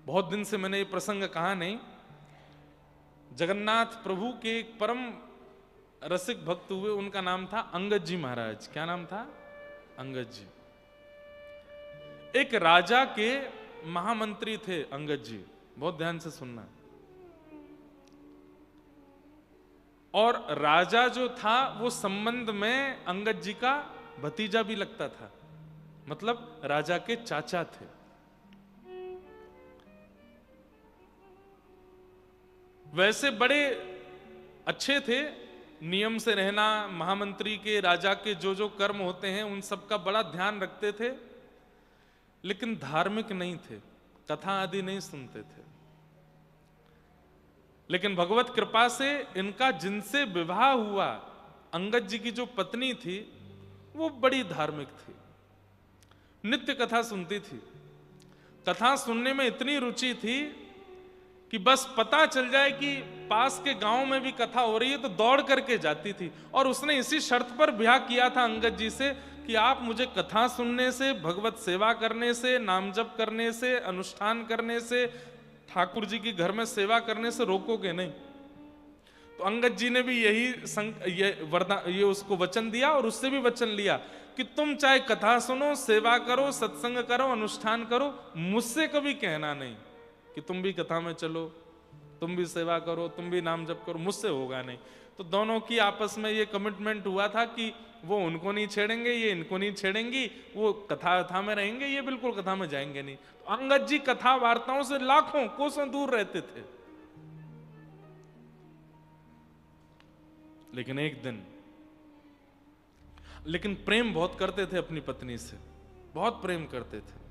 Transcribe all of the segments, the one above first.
बहुत दिन से मैंने ये प्रसंग कहा नहीं। जगन्नाथ प्रभु के एक परम रसिक भक्त हुए, उनका नाम था अंगद जी महाराज। क्या नाम था? अंगद जी। एक राजा के महामंत्री थे अंगद जी, बहुत ध्यान से सुनना। और राजा जो था वो संबंध में अंगद जी का भतीजा भी लगता था, मतलब राजा के चाचा थे। वैसे बड़े अच्छे थे, नियम से रहना, महामंत्री के, राजा के जो जो कर्म होते हैं उन सब का बड़ा ध्यान रखते थे, लेकिन धार्मिक नहीं थे, कथा आदि नहीं सुनते थे। लेकिन भगवत कृपा से इनका जिनसे विवाह हुआ, अंगद जी की जो पत्नी थी वो बड़ी धार्मिक थी, नित्य कथा सुनती थी। कथा सुनने में इतनी रुचि थी कि बस पता चल जाए कि पास के गांव में भी कथा हो रही है तो दौड़ करके जाती थी। और उसने इसी शर्त पर ब्याह किया था अंगद जी से कि आप मुझे कथा सुनने से, भगवत सेवा करने से, नाम जप करने से, अनुष्ठान करने से, ठाकुर जी की घर में सेवा करने से रोकोगे नहीं। तो अंगद जी ने भी ये उसको वचन दिया और उससे भी वचन लिया कि तुम चाहे कथा सुनो, सेवा करो, सत्संग करो, अनुष्ठान करो, मुझसे कभी कहना नहीं कि तुम भी कथा में चलो, तुम भी सेवा करो, तुम भी नाम जप करो, मुझसे होगा नहीं। तो दोनों की आपस में ये कमिटमेंट हुआ था कि वो उनको नहीं छेड़ेंगे, ये इनको नहीं छेड़ेंगी, वो कथा में रहेंगे, ये बिल्कुल कथा में जाएंगे नहीं। तो अंगद जी कथा वार्ताओं से लाखों कोसों दूर रहते थे। लेकिन एक दिन, लेकिन प्रेम बहुत करते थे अपनी पत्नी से, बहुत प्रेम करते थे।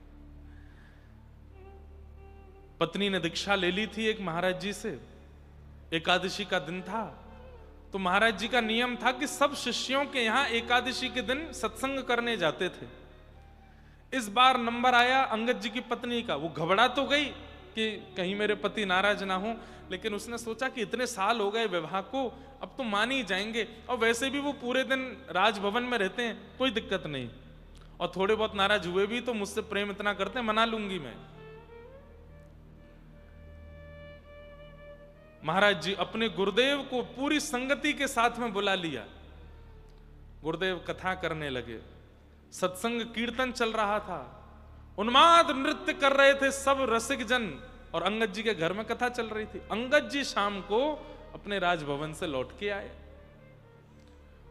पत्नी ने दीक्षा ले ली थी एक महाराज जी से, एकादशी का दिन था। तो महाराज जी का नियम था कि सब शिष्यों के यहां एकादशी के दिन सत्संग करने जाते थे। इस बार नंबर आया अंगद जी की पत्नी का। वो घबरा तो गई कि कहीं मेरे पति नाराज ना हो, लेकिन उसने सोचा कि इतने साल हो गए विवाह को, अब तो मान ही जाएंगे, और वैसे भी वो पूरे दिन राजभवन में रहते हैं, कोई दिक्कत नहीं, और थोड़े बहुत नाराज हुए भी तो मुझसे प्रेम इतना करते हैं, मना लूंगी मैं। महाराज जी अपने गुरुदेव को पूरी संगति के साथ में बुला लिया। गुरुदेव कथा करने लगे, सत्संग कीर्तन चल रहा था, उन्माद नृत्य कर रहे थे सब रसिक जन, और अंगद जी के घर में कथा चल रही थी। अंगद जी शाम को अपने राजभवन से लौट के आए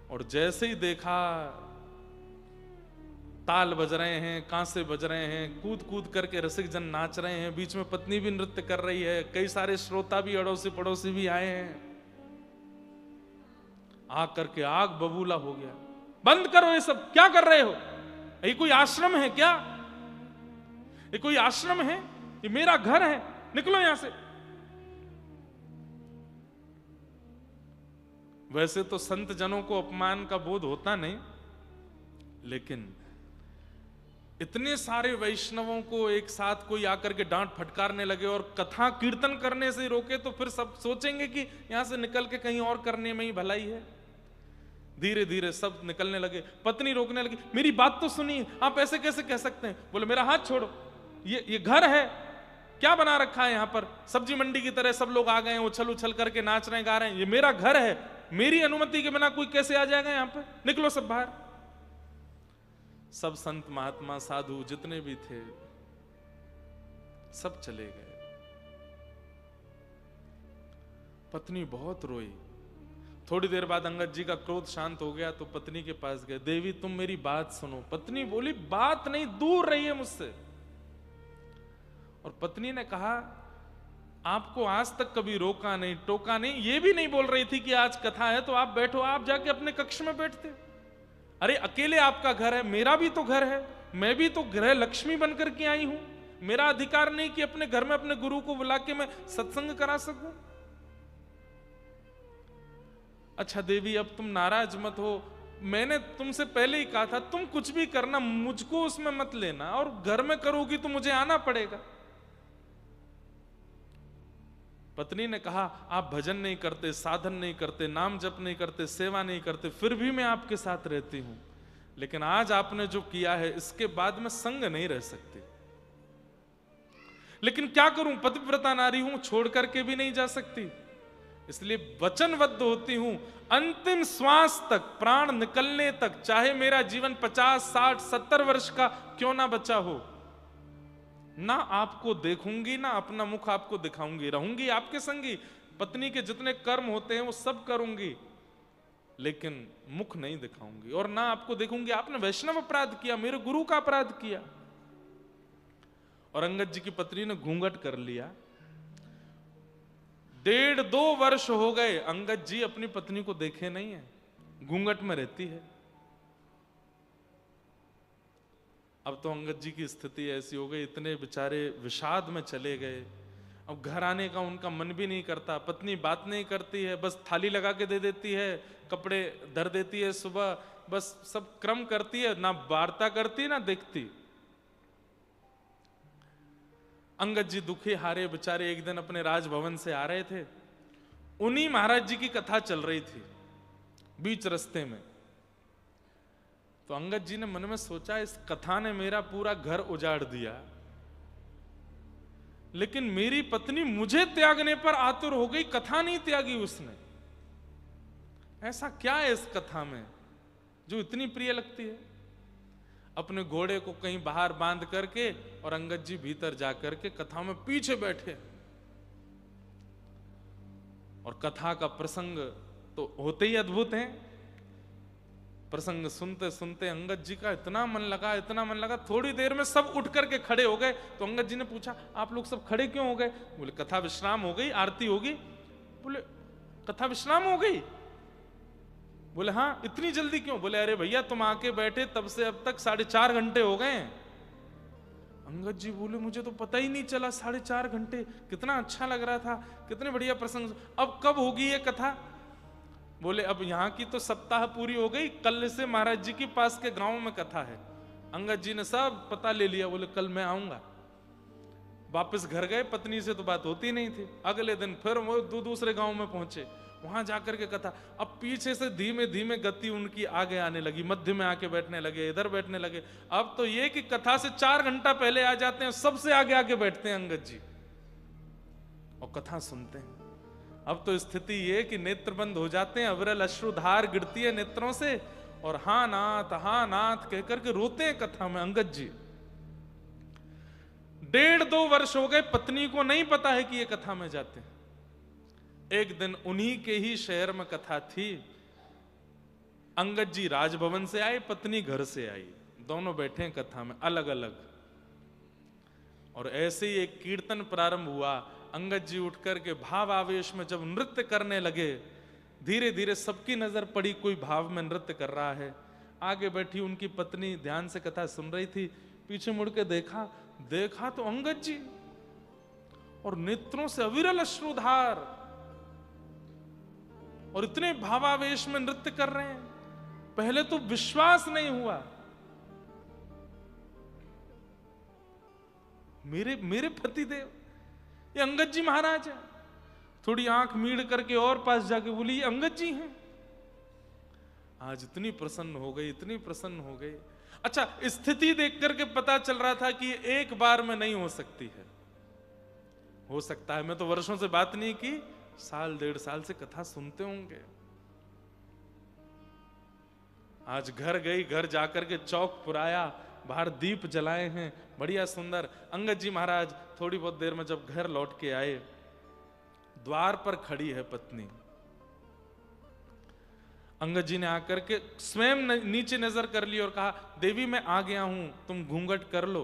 और जैसे ही देखा ताल बज रहे हैं, कांसे बज रहे हैं, कूद कूद करके रसिक जन नाच रहे हैं, बीच में पत्नी भी नृत्य कर रही है, कई सारे श्रोता भी, अड़ोसी पड़ोसी भी आए हैं, आ करके आग बबूला हो गया। बंद करो ये सब, क्या कर रहे हो? ये कोई आश्रम है क्या? ये कोई आश्रम है? ये मेरा घर है, निकलो यहां से। वैसे तो संत जनों को अपमान का बोध होता नहीं, लेकिन इतने सारे वैष्णवों को एक साथ कोई आकर के डांट फटकारने लगे और कथा कीर्तन करने से रोके तो फिर सब सोचेंगे कि यहां से निकल के कहीं और करने में ही भलाई है। धीरे धीरे सब निकलने लगे। पत्नी रोकने लगी, मेरी बात तो सुनिए, आप ऐसे कैसे कह सकते हैं? बोले मेरा हाथ छोड़ो, ये घर है, क्या बना रखा है यहाँ पर? सब्जी मंडी की तरह सब लोग आ गए हैं, उछल उछल करके नाच रहे हैं, गा रहे हैं। ये मेरा घर है, मेरी अनुमति के बिना कोई कैसे आ जाएगा यहाँ पे? निकलो सब बाहर। सब संत महात्मा साधु जितने भी थे सब चले गए। पत्नी बहुत रोई। थोड़ी देर बाद अंगद जी का क्रोध शांत हो गया तो पत्नी के पास गए, देवी तुम मेरी बात सुनो। पत्नी बोली, बात नहीं, दूर रहिए मुझसे। और पत्नी ने कहा, आपको आज तक कभी रोका नहीं, टोका नहीं, ये भी नहीं बोल रही थी कि आज कथा है तो आप बैठो, आप जाके अपने कक्ष में बैठते। अरे अकेले आपका घर है, मेरा भी तो घर है, मैं भी तो गृह लक्ष्मी बनकर के आई हूं, मेरा अधिकार नहीं कि अपने घर में अपने गुरु को बुला के मैं सत्संग करा सकूं? अच्छा देवी अब तुम नाराज मत हो, मैंने तुमसे पहले ही कहा था तुम कुछ भी करना मुझको उसमें मत लेना, और घर में करोगी तो मुझे आना पड़ेगा। पत्नी ने कहा, आप भजन नहीं करते, साधन नहीं करते, नाम जप नहीं करते, सेवा नहीं करते, फिर भी मैं आपके साथ रहती हूं, लेकिन आज आपने जो किया है इसके बाद मैं संग नहीं रह सकती। लेकिन क्या करूं, पतिव्रता नारी हूं, छोड़ करके भी नहीं जा सकती, इसलिए वचनबद्ध होती हूं अंतिम श्वास तक, प्राण निकलने तक, चाहे मेरा जीवन 50, 60, 70 वर्ष का क्यों ना बचा हो, ना आपको देखूंगी, ना अपना मुख आपको दिखाऊंगी, रहूंगी आपके संगी, पत्नी के जितने कर्म होते हैं वो सब करूंगी, लेकिन मुख नहीं दिखाऊंगी, और ना आपको देखूंगी आपने वैष्णव अपराध किया, मेरे गुरु का अपराध किया। और अंगद जी की पत्नी ने घूंघट कर लिया। 1.5-2 वर्ष हो गए अंगद जी अपनी पत्नी को देखे नहीं है, घूंघट में रहती है। अब तो अंगद जी की स्थिति ऐसी हो गई, इतने बेचारे विषाद में चले गए, अब घर आने का उनका मन भी नहीं करता, पत्नी बात नहीं करती है, बस थाली लगा के दे देती है, कपड़े धर देती है सुबह, बस सब क्रम करती है, ना वार्ता करती ना देखती। अंगद जी दुखी हारे बेचारे एक दिन अपने राजभवन से आ रहे थे, उन्हीं महाराज जी की कथा चल रही थी बीच रास्ते में। तो अंगद जी ने मन में सोचा, इस कथा ने मेरा पूरा घर उजाड़ दिया, लेकिन मेरी पत्नी मुझे त्यागने पर आतुर हो गई, कथा नहीं त्यागी उसने। ऐसा क्या है इस कथा में जो इतनी प्रिय लगती है? अपने घोड़े को कहीं बाहर बांध करके और अंगद जी भीतर जाकर के कथा में पीछे बैठे, और कथा का प्रसंग तो होते ही अद्भुत है। प्रसंग सुनते सुनते अंगद जी का इतना मन लगा, इतना मन लगा, थोड़ी देर में सब उठ करके खड़े हो गए। तो अंगद जी ने पूछा, आप लोग सब खड़े क्यों हो गए? बोले कथा विश्राम हो गई, आरती होगी। बोले कथा विश्राम हो गई? बोले हाँ, इतनी जल्दी क्यों? बोले अरे भैया तुम आके बैठे तब से अब तक 4.5 घंटे हो गए। अंगद जी बोले मुझे तो पता ही नहीं चला, 4.5 घंटे, कितना अच्छा लग रहा था, कितने बढ़िया प्रसंग, अब कब होगी ये कथा? बोले अब यहाँ की तो सप्ताह पूरी हो गई, कल से महाराज जी के पास के गांव में कथा है। अंगद जी ने सब पता ले लिया, बोले कल मैं आऊंगा। वापस घर गए, पत्नी से तो बात होती नहीं थी। अगले दिन फिर वो दूसरे गांव में पहुंचे, वहां जाकर के कथा। अब पीछे से धीमे धीमे गति उनकी आगे आने लगी, मध्य में आके बैठने लगे, इधर बैठने लगे। अब तो ये कि कथा से 4 घंटा पहले आ जाते हैं, सबसे आगे आके बैठते हैं अंगद जी और कथा सुनते हैं। अब तो स्थिति ये कि नेत्र बंद हो जाते हैं, अविरल अश्रुधार गिरती है नेत्रों से, और हाँ नाथ कहकर के रोते हैं कथा में अंगद जी। 1.5-2 वर्ष हो गए, पत्नी को नहीं पता है कि ये कथा में जाते हैं। एक दिन उन्हीं के ही शहर में कथा थी, अंगद जी राजभवन से आए, पत्नी घर से आई, दोनों बैठे हैं कथा में अलग अलग। और ऐसे ही एक कीर्तन प्रारंभ हुआ। अंगद जी उठकर के भाव आवेश में जब नृत्य करने लगे, धीरे धीरे सबकी नजर पड़ी कोई भाव में नृत्य कर रहा है। आगे बैठी उनकी पत्नी ध्यान से कथा सुन रही थी, पीछे मुड़ के देखा तो अंगद जी, और नेत्रों से अविरल अश्रुधार, और इतने भावावेश में नृत्य कर रहे हैं। पहले तो विश्वास नहीं हुआ, मेरे पतिदेव, ये अंगद जी महाराज है। थोड़ी आंख मीड़ करके और पास जाके बोली ये अंगद जी हैं। आज इतनी प्रसन्न हो गई, इतनी प्रसन्न हो गई। अच्छा, स्थिति देख करके पता चल रहा था कि एक बार में नहीं हो सकती है, हो सकता है। मैं तो वर्षों से बात नहीं की, 1.5 साल से कथा सुनते होंगे। आज घर गई, घर जाकर के चौक पुराया, बाहर दीप जलाए हैं, बढ़िया सुंदर। अंगद जी महाराज थोड़ी बहुत देर में जब घर लौट के आए, द्वार पर खड़ी है पत्नी। अंगद जी ने आकर के स्वयं नीचे नजर कर ली और कहा, देवी मैं आ गया हूं, तुम घूंघट कर लो।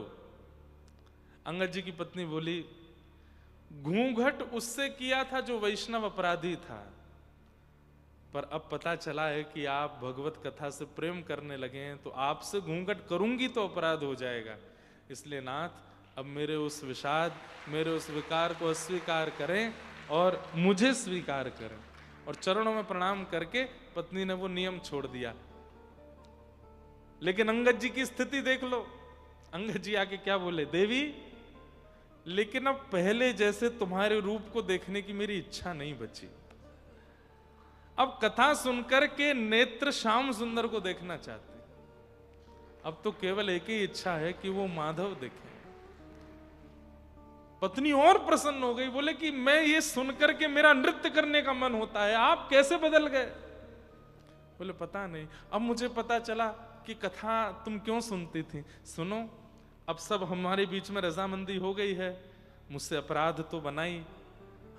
अंगद जी की पत्नी बोली, घूंघट उससे किया था जो वैष्णव अपराधी था, पर अब पता चला है कि आप भगवत कथा से प्रेम करने लगे हैं, तो आपसे घूंघट करूंगी तो अपराध हो जाएगा। इसलिए नाथ अब मेरे उस विषाद, मेरे उस विकार को अस्वीकार करें और मुझे स्वीकार करें। और चरणों में प्रणाम करके पत्नी ने वो नियम छोड़ दिया। लेकिन अंगद जी की स्थिति देख लो। अंगद जी आके क्या बोले, देवी लेकिन अब पहले जैसे तुम्हारे रूप को देखने की मेरी इच्छा नहीं बची। अब कथा सुनकर के नेत्र श्याम सुंदर को देखना चाहते हैं। अब तो केवल एक ही इच्छा है कि वो माधव देखें। पत्नी और प्रसन्न हो गई, बोले कि मैं ये सुनकर के मेरा नृत्य करने का मन होता है, आप कैसे बदल गए? बोले पता नहीं, अब मुझे पता चला कि कथा तुम क्यों सुनती थी। सुनो, अब सब हमारे बीच में रजामंदी हो गई है, मुझसे अपराध तो बनाई,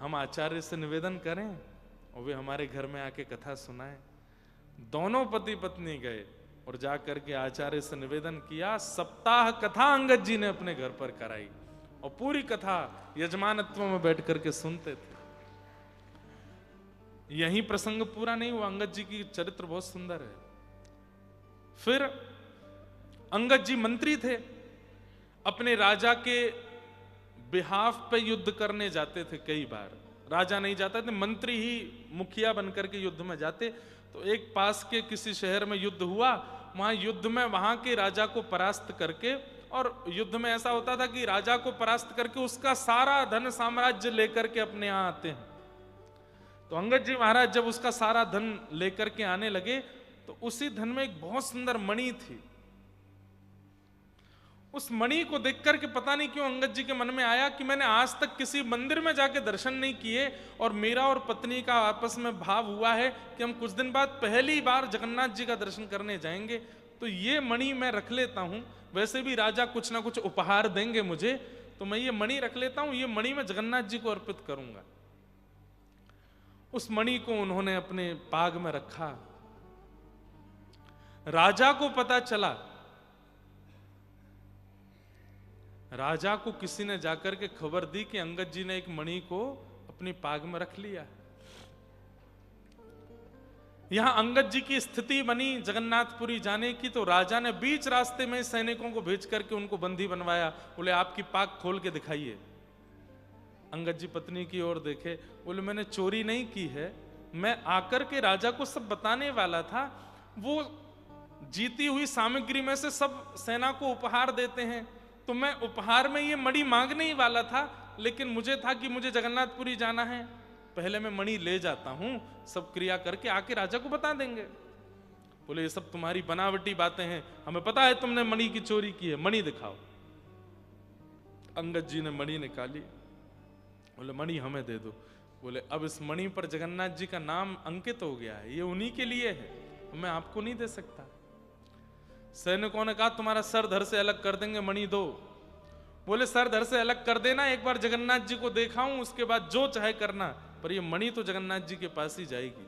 हम आचार्य से निवेदन करें और वे हमारे घर में आके कथा सुनाएं। दोनों पति पत्नी गए और जाकर के आचार्य से निवेदन किया। सप्ताह कथा अंगद जी ने अपने घर पर कराई और पूरी कथा यजमानत्व में बैठ करके सुनते थे। यही प्रसंग पूरा नहीं हुआ, अंगद जी की चरित्र बहुत सुंदर है। फिर अंगद जी मंत्री थे, अपने राजा के बिहाफ पे युद्ध करने जाते थे। कई बार राजा नहीं जाता थे, मंत्री ही मुखिया बनकर के युद्ध में जाते। तो एक पास के किसी शहर में युद्ध हुआ, वहां युद्ध में वहां के राजा को परास्त करके, और युद्ध में ऐसा होता था कि राजा को परास्त करके उसका सारा धन साम्राज्य लेकर के अपने यहां आते हैं। तो अंगद जी महाराज जब उसका सारा धन लेकर के आने लगे तो उसी धन में एक बहुत सुंदर मणि थी। उस मणि को देख करके पता नहीं क्यों अंगद जी के मन में आया कि मैंने आज तक किसी मंदिर में जाके दर्शन नहीं किए, और मेरा और पत्नी का आपस में भाव हुआ है कि हम कुछ दिन बाद पहली बार जगन्नाथ जी का दर्शन करने जाएंगे, तो ये मणि मैं रख लेता हूं। वैसे भी राजा कुछ ना कुछ उपहार देंगे मुझे, तो मैं ये मणि रख लेता हूं, ये मणि मैं जगन्नाथ जी को अर्पित करूंगा। उस मणि को उन्होंने अपने पाग में रखा। राजा को पता चला, राजा को किसी ने जाकर के खबर दी कि अंगद जी ने एक मणि को अपनी पाग में रख लिया। यहां अंगद जी की स्थिति बनी जगन्नाथपुरी जाने की, तो राजा ने बीच रास्ते में सैनिकों को भेज करके उनको बंदी बनवाया। बोले आपकी पाग खोल के दिखाइए। अंगद जी पत्नी की ओर देखे, बोले मैंने चोरी नहीं की है, मैं आकर के राजा को सब बताने वाला था। वो जीती हुई सामग्री में से सब सेना को उपहार देते हैं, तो मैं उपहार में ये मणि मांगने ही वाला था, लेकिन मुझे था कि मुझे जगन्नाथपुरी जाना है, पहले मैं मणि ले जाता हूं, सब क्रिया करके आके राजा को बता देंगे। बोले ये सब तुम्हारी बनावटी बातें हैं, हमें पता है तुमने मणि की चोरी की है, मणि दिखाओ। अंगद जी ने मणि निकाली, बोले मणि हमें दे दो। बोले अब इस मणि पर जगन्नाथ जी का नाम अंकित हो गया है, ये उन्हीं के लिए है, मैं आपको नहीं दे सकता। सैनिकों ने कहा तुम्हारा सर धड़ से अलग कर देंगे, मणि दो। बोले सर धड़ से अलग कर देना, एक बार जगन्नाथ जी को दिखाऊं, उसके बाद जो चाहे करना, पर ये मणि तो जगन्नाथ जी के पास ही जाएगी।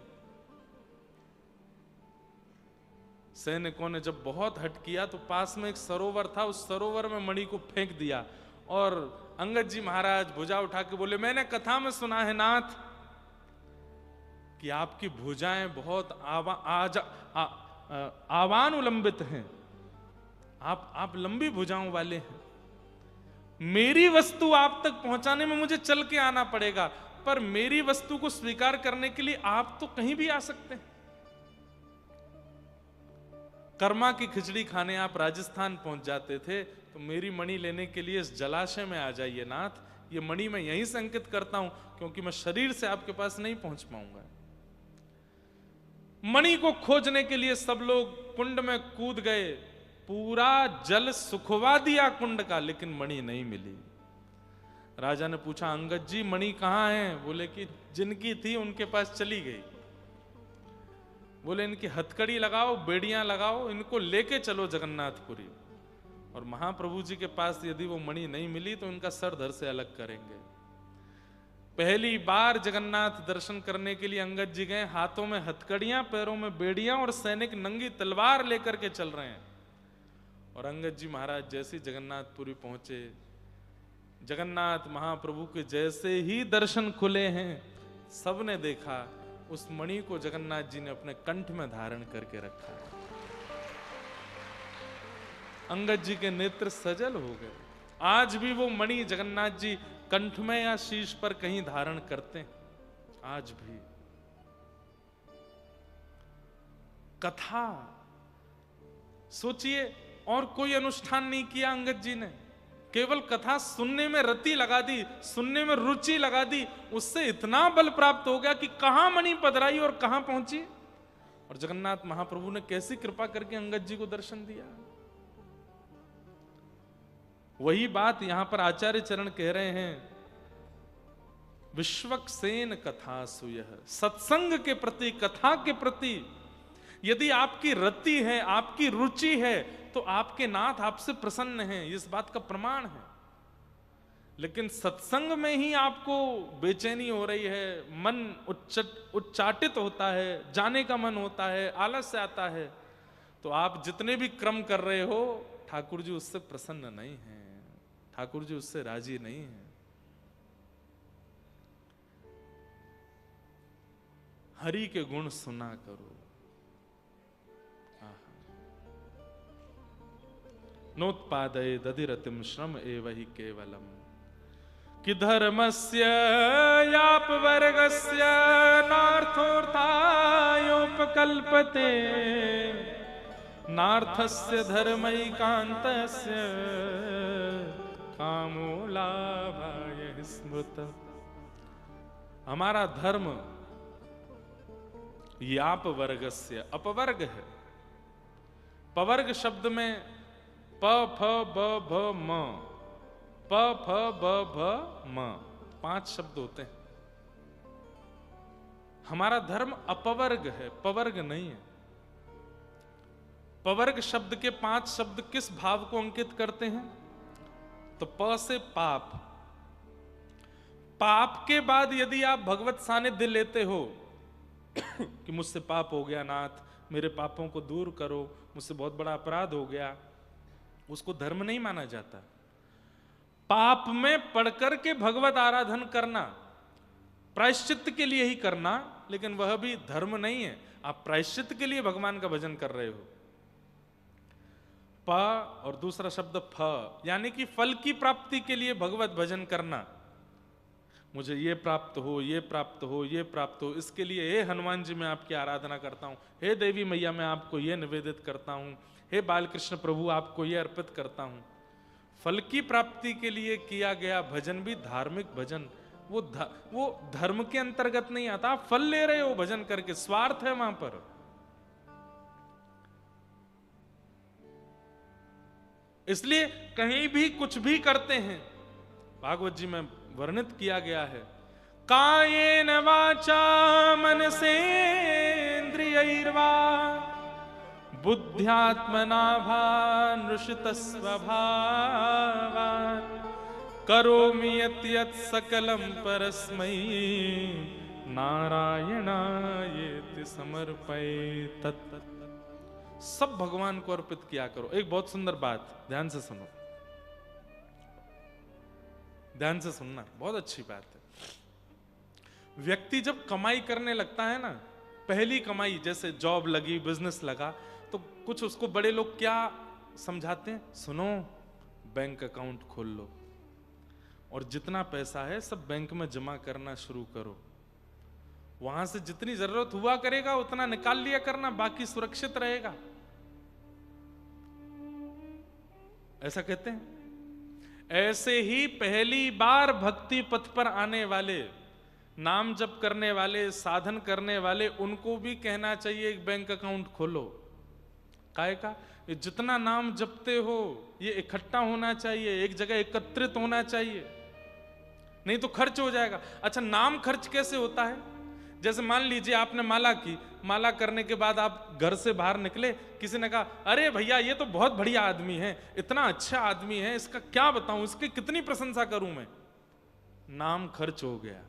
सैनिकों ने जब बहुत हट किया तो पास में एक सरोवर था, उस सरोवर में मणि को फेंक दिया। और अंगद जी महाराज भुजा उठा के बोले मैंने कथा में सुना है नाथ कि आपकी भुजाएं बहुत आवानुलंबित हैं, आप लंबी भुजाओं वाले हैं। मेरी वस्तु आप तक पहुंचाने में मुझे चल के आना पड़ेगा, पर मेरी वस्तु को स्वीकार करने के लिए आप तो कहीं भी आ सकते हैं। कर्मा की खिचड़ी खाने आप राजस्थान पहुंच जाते थे, तो मेरी मणि लेने के लिए इस जलाशय में आ जाइए नाथ, ये मणि मैं यहीं से अंकित करता हूं, क्योंकि मैं शरीर से आपके पास नहीं पहुंच पाऊंगा। मणि को खोजने के लिए सब लोग कुंड में कूद गए, पूरा जल सुखवा दिया कुंड का, लेकिन मणि नहीं मिली। राजा ने पूछा अंगद जी मणि कहां है? बोले कि जिनकी थी उनके पास चली गई। बोले इनकी हथकड़ी लगाओ, बेड़ियां लगाओ, इनको लेके चलो जगन्नाथपुरी, और महाप्रभु जी के पास यदि वो मणि नहीं मिली तो इनका सर धड़ से अलग करेंगे। पहली बार जगन्नाथ दर्शन करने के लिए अंगद जी गए, हाथों में हथकड़ियां, पैरों में बेड़ियां, और सैनिक नंगी तलवार लेकर के चल रहे हैं। और अंगद जी महाराज जैसे जगन्नाथपुरी पहुंचे, जगन्नाथ महाप्रभु के जैसे ही दर्शन खुले हैं, सबने देखा उस मणि को जगन्नाथ जी ने अपने कंठ में धारण करके रखा। अंगद जी के नेत्र सजल हो गए। आज भी वो मणि जगन्नाथ जी कंठ में या शीश पर कहीं धारण करते हैं, आज भी। कथा सोचिए, और कोई अनुष्ठान नहीं किया अंगद जी ने, केवल कथा सुनने में रति लगा दी, सुनने में रुचि लगा दी, उससे इतना बल प्राप्त हो गया कि कहां मणि पधराई और कहां पहुंची। और जगन्नाथ महाप्रभु ने कैसी कृपा करके अंगद जी को दर्शन दिया। वही बात यहां पर आचार्य चरण कह रहे हैं, विश्वक्सेन कथा सुयः, सत्संग के प्रति, कथा के प्रति यदि आपकी रति है, आपकी रुचि है, तो आपके नाथ आपसे प्रसन्न हैं, इस बात का प्रमाण है। लेकिन सत्संग में ही आपको बेचैनी हो रही है, मन उच्चाटित होता है, जाने का मन होता है, आलस्य आता है, तो आप जितने भी क्रम कर रहे हो, ठाकुर जी उससे प्रसन्न नहीं हैं, ठाकुर जी उससे राजी नहीं हैं। हरि के गुण सुना करो। नोत्पादये दधिरतिम श्रम एव हि केवलम, कि धर्मस्य यापवर्गस्य नार्थोऽर्थायोपकल्पते, नार्थस्य धर्मैकान्तस्य कामो लाभाय स्मृत। हमारा धर्म याप वर्गस्य अपवर्ग है। पवर्ग शब्द में प फ ब भ म, प फ ब भ म 5 शब्द होते हैं। हमारा धर्म अपवर्ग है, पवर्ग नहीं है। पवर्ग शब्द के 5 शब्द किस भाव को अंकित करते हैं? तो प से पाप, पाप के बाद यदि आप भगवत सानिध्य लेते हो कि मुझसे पाप हो गया नाथ, मेरे पापों को दूर करो, मुझसे बहुत बड़ा अपराध हो गया, उसको धर्म नहीं माना जाता। पाप में पढ़कर के भगवत आराधन करना, प्रायश्चित के लिए ही करना, लेकिन वह भी धर्म नहीं है। आप प्रायश्चित के लिए भगवान का भजन कर रहे हो। प और दूसरा शब्द फ, यानी कि फल की प्राप्ति के लिए भगवत भजन करना। मुझे ये प्राप्त हो, ये प्राप्त हो, ये प्राप्त हो, इसके लिए हे हनुमान जी मैं आपकी आराधना करता हूं, हे देवी मैया मैं आपको ये निवेदित करता हूं, हे बालकृष्ण प्रभु आपको ये अर्पित करता हूं। फल की प्राप्ति के लिए किया गया भजन भी धार्मिक भजन, वो धर्म के अंतर्गत नहीं आता। आप फल ले रहे हो भजन करके, स्वार्थ है वहां पर। इसलिए कहीं भी कुछ भी करते हैं, भागवत जी में वर्णित किया गया है, कायेन वाचा मनसेन्द्रियैर्वा बुद्ध्यात्मना भानुषित स्वभावान् करोमि यत् यत् सकलं परस्मै नारायणायेति समर्पये तत्। सब भगवान को अर्पित किया करो। एक बहुत सुंदर बात, ध्यान से सुनो, ध्यान से सुनना, बहुत अच्छी बात है। व्यक्ति जब कमाई करने लगता है ना, पहली कमाई, जैसे जॉब लगी, बिजनेस लगा, तो कुछ उसको बड़े लोग क्या समझाते हैं? सुनो, बैंक अकाउंट खोल लो और जितना पैसा है सब बैंक में जमा करना शुरू करो, वहां से जितनी जरूरत हुआ करेगा उतना निकाल लिया करना, बाकी सुरक्षित रहेगा, ऐसा कहते हैं। ऐसे ही पहली बार भक्ति पथ पर आने वाले, नाम जप करने वाले, साधन करने वाले, उनको भी कहना चाहिए एक बैंक अकाउंट खोलो। काहे का? ये जितना नाम जपते हो ये इकट्ठा होना चाहिए, एक जगह एकत्रित होना चाहिए, नहीं तो खर्च हो जाएगा। अच्छा, नाम खर्च कैसे होता है? जैसे मान लीजिए आपने माला की, माला करने के बाद आप घर से बाहर निकले, किसी ने कहा अरे भैया ये तो बहुत बढ़िया आदमी है, इतना अच्छा आदमी है, इसका क्या बताऊं, इसकी कितनी प्रशंसा करूं मैं। नाम खर्च हो गया,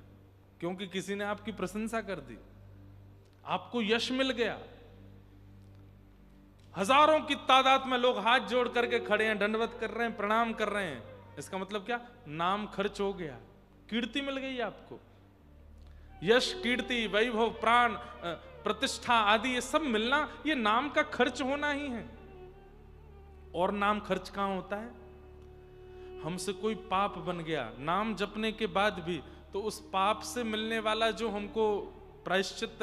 क्योंकि किसी ने आपकी प्रशंसा कर दी, आपको यश मिल गया। हजारों की तादाद में लोग हाथ जोड़ करके खड़े हैं, दंडवत कर रहे हैं, प्रणाम कर रहे हैं, इसका मतलब क्या? नाम खर्च हो गया, कीर्ति मिल गई आपको। यश, कीर्ति, वैभव, प्राण, प्रतिष्ठा आदि ये सब मिलना, ये नाम का खर्च होना ही है। और नाम खर्च कहां होता है? हमसे कोई पाप बन गया, नाम जपने के बाद भी, तो उस पाप से मिलने वाला जो हमको प्रायश्चित,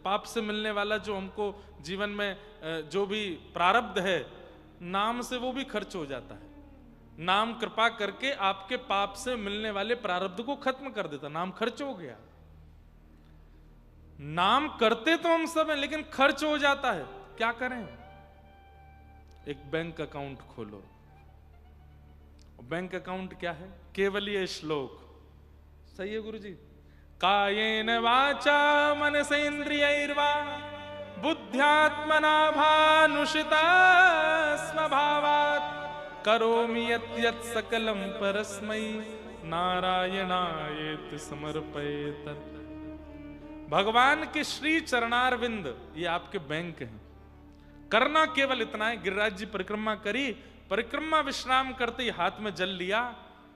पाप से मिलने वाला जो हमको जीवन में जो भी प्रारब्ध है, नाम से वो भी खर्च हो जाता है। नाम कृपा करके आपके पाप से मिलने वाले प्रारब्ध को खत्म कर देता, नाम खर्च हो गया। नाम करते तो हम सब हैं, लेकिन खर्च हो जाता है, क्या करें? एक बैंक अकाउंट खोलो, बैंक अकाउंट क्या है? केवल ये श्लोक। सही है गुरुजी? कायेन वाचा मनसेन्द्रियैर्वा बुद्ध्यात्मना भानुषिता स्वभावात् करोमि यत् यत् सकलं परस्मै नारायणायेति समर्पयेत्। भगवान के श्री चरणारविंद ये आपके बैंक हैं। करना केवल इतना है, गिरिराज जी परिक्रमा करी, परिक्रमा विश्राम करते ही हाथ में जल लिया,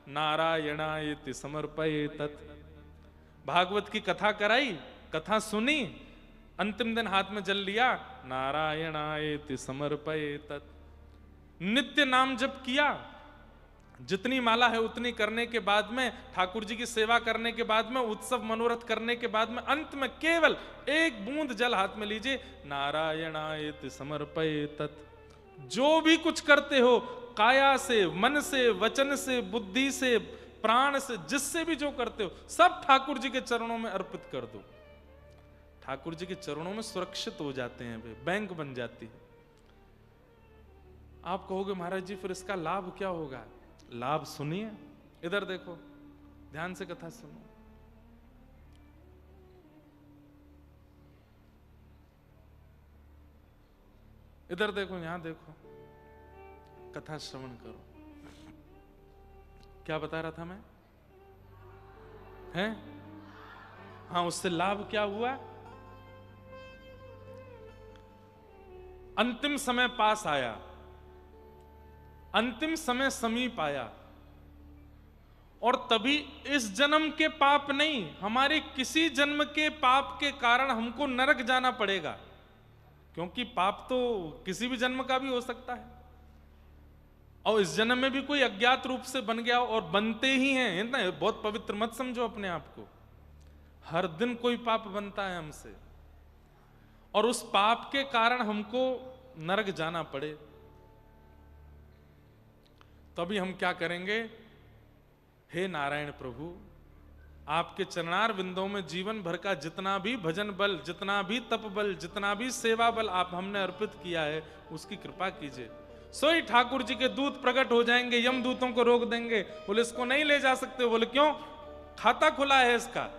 नारायणायेति समर्पयेत्। भागवत की कथा कराई, कथा सुनी, अंतिम दिन हाथ में जल लिया, नारायणायेति समर्पयेत्। नित्य नाम जप किया, जितनी माला है उतनी करने के बाद में, ठाकुर जी की सेवा करने के बाद में, उत्सव मनोरथ करने के बाद में, अंत में केवल एक बूंद जल हाथ में लीजिए, नारायणायेति समर्पयेत्। जो भी कुछ करते हो, काया से, मन से, वचन से, बुद्धि से, प्राण से, जिससे भी जो करते हो, सब ठाकुर जी के चरणों में अर्पित कर दो। ठाकुर जी के चरणों में सुरक्षित हो जाते हैं, वे बैंक बन जाती है। आप कहोगे महाराज जी फिर इसका लाभ क्या होगा? लाभ सुनिए, इधर देखो, ध्यान से कथा सुनो। इधर देखो, यहां देखो, कथा श्रवण करो। क्या बता रहा था मैं? हैं? हाँ, उससे लाभ क्या हुआ? अंतिम समय पास आया, अंतिम समय समीप आया, और तभी इस जन्म के पाप नहीं, हमारे किसी जन्म के पाप के कारण हमको नरक जाना पड़ेगा, क्योंकि पाप तो किसी भी जन्म का भी हो सकता है। और इस जन्म में भी कोई अज्ञात रूप से बन गया, और बनते ही हैं ना, बहुत पवित्र मत समझो अपने आप को। हर दिन कोई पाप बनता है हमसे, और उस पाप के कारण हमको नरक जाना पड़े, तभी हम क्या करेंगे? हे नारायण प्रभु, आपके चरणार विंदों में जीवन भर का जितना भी भजन बल, जितना भी तप बल, जितना भी सेवा बल आप हमने अर्पित किया है, उसकी कृपा कीजिए। सोई ठाकुर जी के दूत प्रकट हो जाएंगे, यम दूतों को रोक देंगे, बोले इसको नहीं ले जा सकते। बोले क्यों? खाता खुला है इसका,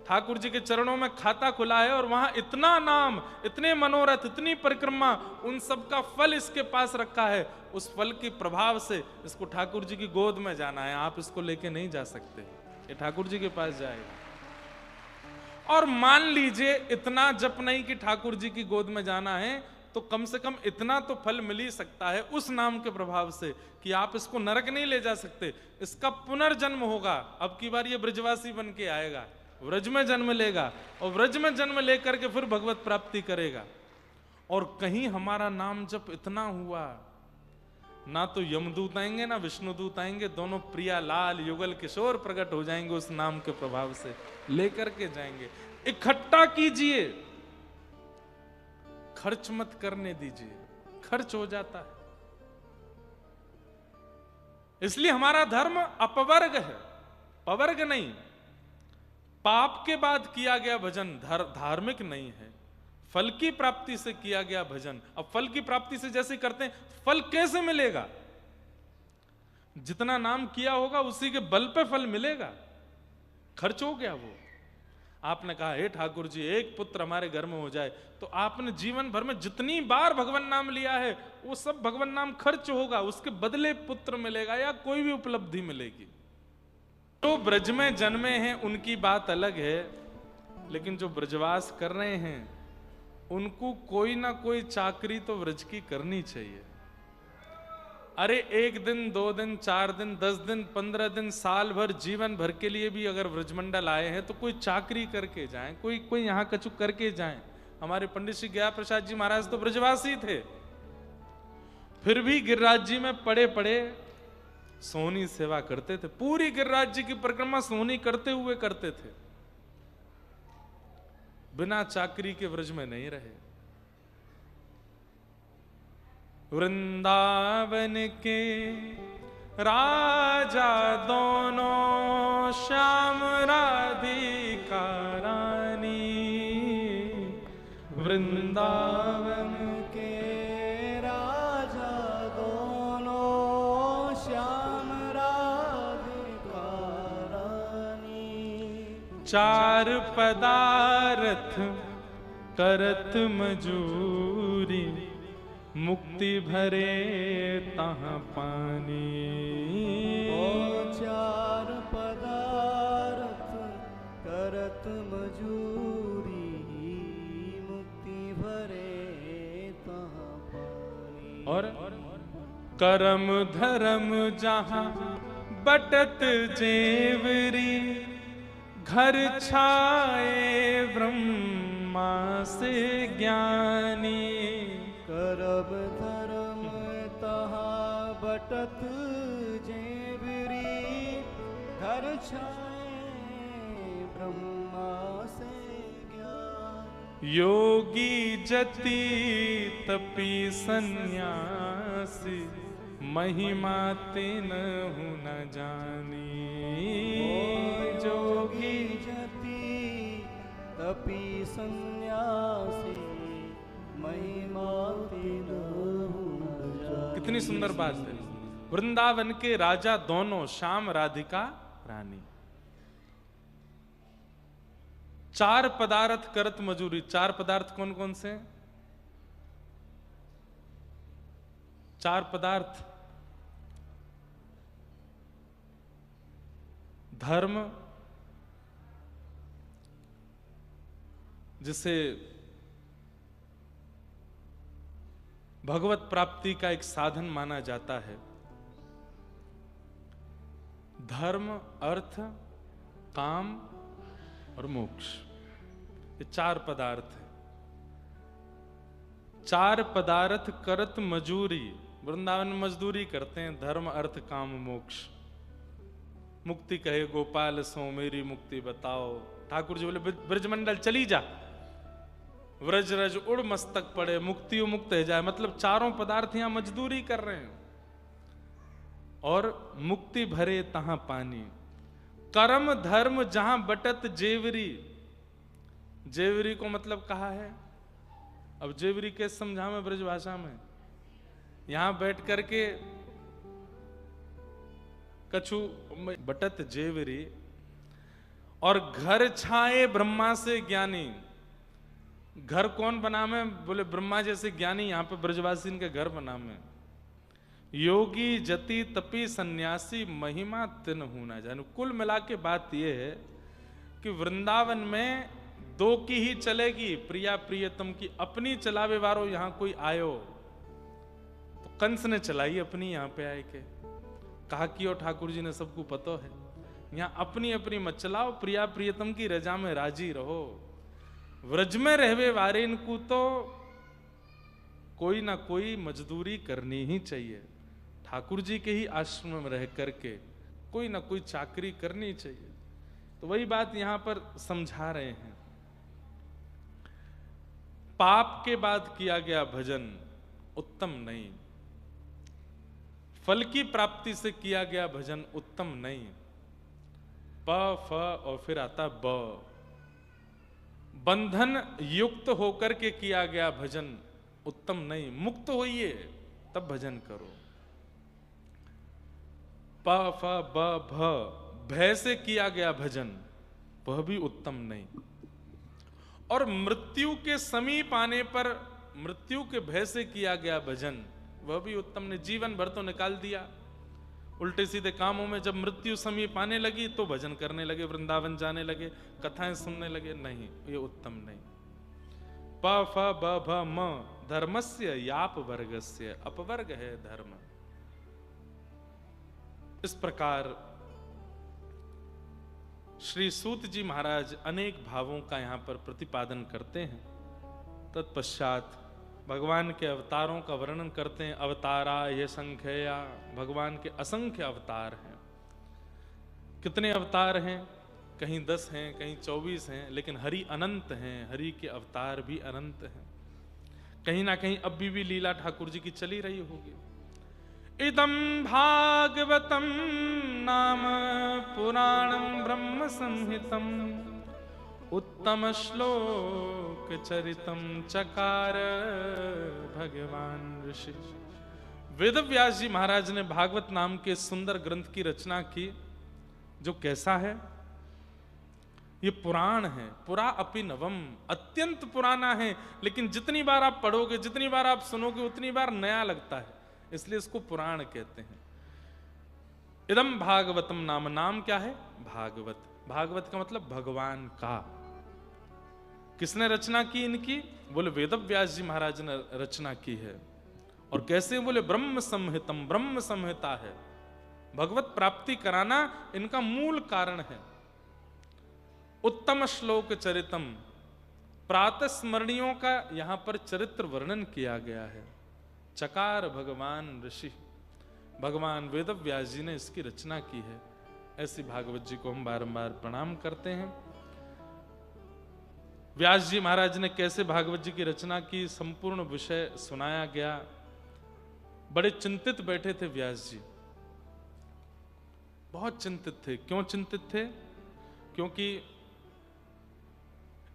ठाकुर जी के चरणों में खाता खुला है, और वहां इतना नाम, इतने मनोरथ, इतनी परिक्रमा, उन सब का फल इसके पास रखा है। उस फल के प्रभाव से इसको ठाकुर जी की गोद में जाना है, आप इसको लेके नहीं जा सकते, ये ठाकुर जी के पास जाएगा। और मान लीजिए इतना जप नहीं कि ठाकुर जी की गोद में जाना है, तो कम से कम इतना तो फल मिल ही सकता है उस नाम के प्रभाव से कि आप इसको नरक नहीं ले जा सकते, इसका पुनर्जन्म होगा। अब की बार ये ब्रजवासी बन के आएगा, व्रज में जन्म लेगा, और व्रज में जन्म लेकर के फिर भगवत प्राप्ति करेगा। और कहीं हमारा नाम जप इतना हुआ, ना तो यमदूत आएंगे ना विष्णुदूत आएंगे, दोनों प्रिया लाल युगल किशोर प्रकट हो जाएंगे उस नाम के प्रभाव से, लेकर के जाएंगे। इकट्ठा कीजिए, खर्च मत करने दीजिए, खर्च हो जाता है। इसलिए हमारा धर्म अपवर्ग है, पवर्ग नहीं। पाप के बाद किया गया भजन धार्मिक नहीं है, फल की प्राप्ति से किया गया भजन। अब फल की प्राप्ति से जैसे करते हैं, फल कैसे मिलेगा? जितना नाम किया होगा उसी के बल पे फल मिलेगा। खर्च हो गया वो। आपने कहा हे ठाकुर जी एक पुत्र हमारे घर में हो जाए, तो आपने जीवन भर में जितनी बार भगवान नाम लिया है वो सब भगवान नाम खर्च होगा, उसके बदले पुत्र मिलेगा या कोई भी उपलब्धि मिलेगी। तो ब्रज में जन्मे हैं उनकी बात अलग है, लेकिन जो ब्रजवास कर रहे हैं उनको कोई ना कोई चाकरी तो व्रज की करनी चाहिए। अरे 1 दिन 2 दिन 4 दिन 10 दिन 15 दिन साल भर जीवन भर के लिए भी अगर व्रजमंडल आए हैं तो कोई चाकरी करके जाएं, कोई यहाँ कछु करके जाएं। हमारे पंडित श्री गया प्रसाद जी महाराज तो ब्रजवासी थे, फिर भी गिरिराज जी में पड़े पड़े सोहनी सेवा करते थे। पूरी गिरिराज जी की परिक्रमा सोहनी करते हुए करते थे, बिना चाकरी के व्रज में नहीं रहे। वृंदावन के राजा दोनों श्याम राधिका रानी, वृंदावन के राजा दोनों श्याम राधिका चार पदार्थ करत मजूरी, मुक्ति भरे तहाँ पानी। चार पदार्थ करत मजूरी, मुक्ति भरे तहाँ पानी। और करम धर्म जहाँ बटत जेवरी, घर छाए ब्रह्मा से ज्ञानी। करम धर्म तहाँ बटत जेवरी, घर छाए ब्रह्मा से ज्ञानी। योगी जति तपी सन्यासी, महिमा तिन्हु न जानी। जोगी जति तपी सन्यासी, महिमा तिन्हु न जानी। कितनी सुंदर बात है। वृंदावन के राजा दोनों, श्याम राधिका रानी। चार पदार्थ करत मजूरी। चार पदार्थ कौन कौन से? चार पदार्थ: धर्म, जिसे भगवत प्राप्ति का एक साधन माना जाता है। धर्म, अर्थ, काम और मोक्ष, ये चार पदार्थ है। चार पदार्थ करत मजूरी। वृंदावन में मजदूरी करते हैं। धर्म, अर्थ, काम, मोक्ष। मुक्ति कहे गोपाल सो मेरी मुक्ति बताओ। ठाकुर जी बोले ब्रजमंडल चली जा, व्रज रज उड़ मस्तक पड़े, मुक्ति मुक्त हो जाए। मतलब चारों पदार्थ यहां मजदूरी कर रहे हैं। और मुक्ति भरे तहां पानी। कर्म धर्म जहां बटत जेवरी। जेवरी को मतलब कहा है। अब जेवरी कैसे समझा मैं ब्रज भाषा में? यहां बैठ करके कछु बटत जेवरी, और घर छाए ब्रह्मा से ज्ञानी। घर कौन बना में? बोले ब्रह्मा जैसे ज्ञानी यहां पे ब्रजवासी के घर बना में। योगी जति तपी सन्यासी, महिमा तिन्हु न जानु। कुल मिला के बात यह है कि वृंदावन में दो की ही चलेगी, प्रिया प्रियतम की। अपनी चलावे वारो यहां कोई आयो तो कंस ने चलाई अपनी, यहां पे आए के कहा कि ठाकुर जी ने सबको पतो है, यहां अपनी अपनी मत चलाओ, प्रिया प्रियतम की रजा में राजी रहो। व्रज में रहवे वारे इनको तो कोई ना कोई मजदूरी करनी ही चाहिए। ठाकुर जी के ही आश्रम में रह करके कोई ना कोई चाकरी करनी चाहिए। तो वही बात यहां पर समझा रहे हैं। पाप के बाद किया गया भजन उत्तम नहीं, फल की प्राप्ति से किया गया भजन उत्तम नहीं। प फ और फिर आता ब, बंधन युक्त होकर के किया गया भजन उत्तम नहीं। मुक्त होइए तब भजन करो। प फ ब भ, भय से किया गया भजन वह भी उत्तम नहीं। और मृत्यु के समीप आने पर मृत्यु के भय से किया गया भजन वह भी उत्तम नहीं। जीवन भर तो निकाल दिया उल्टे सीधे कामों में, जब मृत्यु समीप आने लगी तो भजन करने लगे, वृंदावन जाने लगे, कथाएं सुनने लगे। नहीं, ये उत्तम नहीं। प फ ब भ म, धर्मस्य याप वर्गस्य, अपवर्ग है धर्म। इस प्रकार श्री सूत जी महाराज अनेक भावों का यहां पर प्रतिपादन करते हैं। तत्पश्चात भगवान के अवतारों का वर्णन करते हैं। अवतारा ये संख्या, भगवान के असंख्य अवतार हैं। कितने अवतार हैं? कहीं 10 हैं, कहीं 24 हैं, लेकिन हरि अनंत हैं। हरि के अवतार भी अनंत हैं। कहीं ना कहीं अब भी लीला ठाकुर जी की चली रही होगी। इदं भागवतम नाम पुराणं ब्रह्म संहितम, उत्तम श्लोक चरितम चकार भगवान ऋषि। वेद व्यास जी महाराज ने भागवत नाम के सुंदर ग्रंथ की रचना की, जो कैसा है? ये पुराण है, पुरा अपि नवम, अत्यंत पुराना है, लेकिन जितनी बार आप पढ़ोगे, जितनी बार आप सुनोगे, उतनी बार नया लगता है, इसलिए इसको पुराण कहते हैं। इदम भागवतम नाम, नाम क्या है? भागवत। भागवत का मतलब भगवान का। किसने रचना की इनकी? बोले वेद व्यास जी महाराज ने रचना की है। और कैसे? बोले ब्रह्म संहितम, ब्रह्म संहिता है। भगवत प्राप्ति कराना इनका मूल कारण है। उत्तम श्लोक चरितम, प्रातः स्मरणियों का यहां पर चरित्र वर्णन किया गया है। चकार भगवान ऋषि, भगवान वेद व्यास जी ने इसकी रचना की है। ऐसी भागवत जी को हम बारंबार प्रणाम करते हैं। व्यास जी महाराज ने कैसे भागवत जी की रचना की, संपूर्ण विषय सुनाया गया। बड़े चिंतित बैठे थे व्यास जी, बहुत चिंतित थे। क्यों चिंतित थे? क्योंकि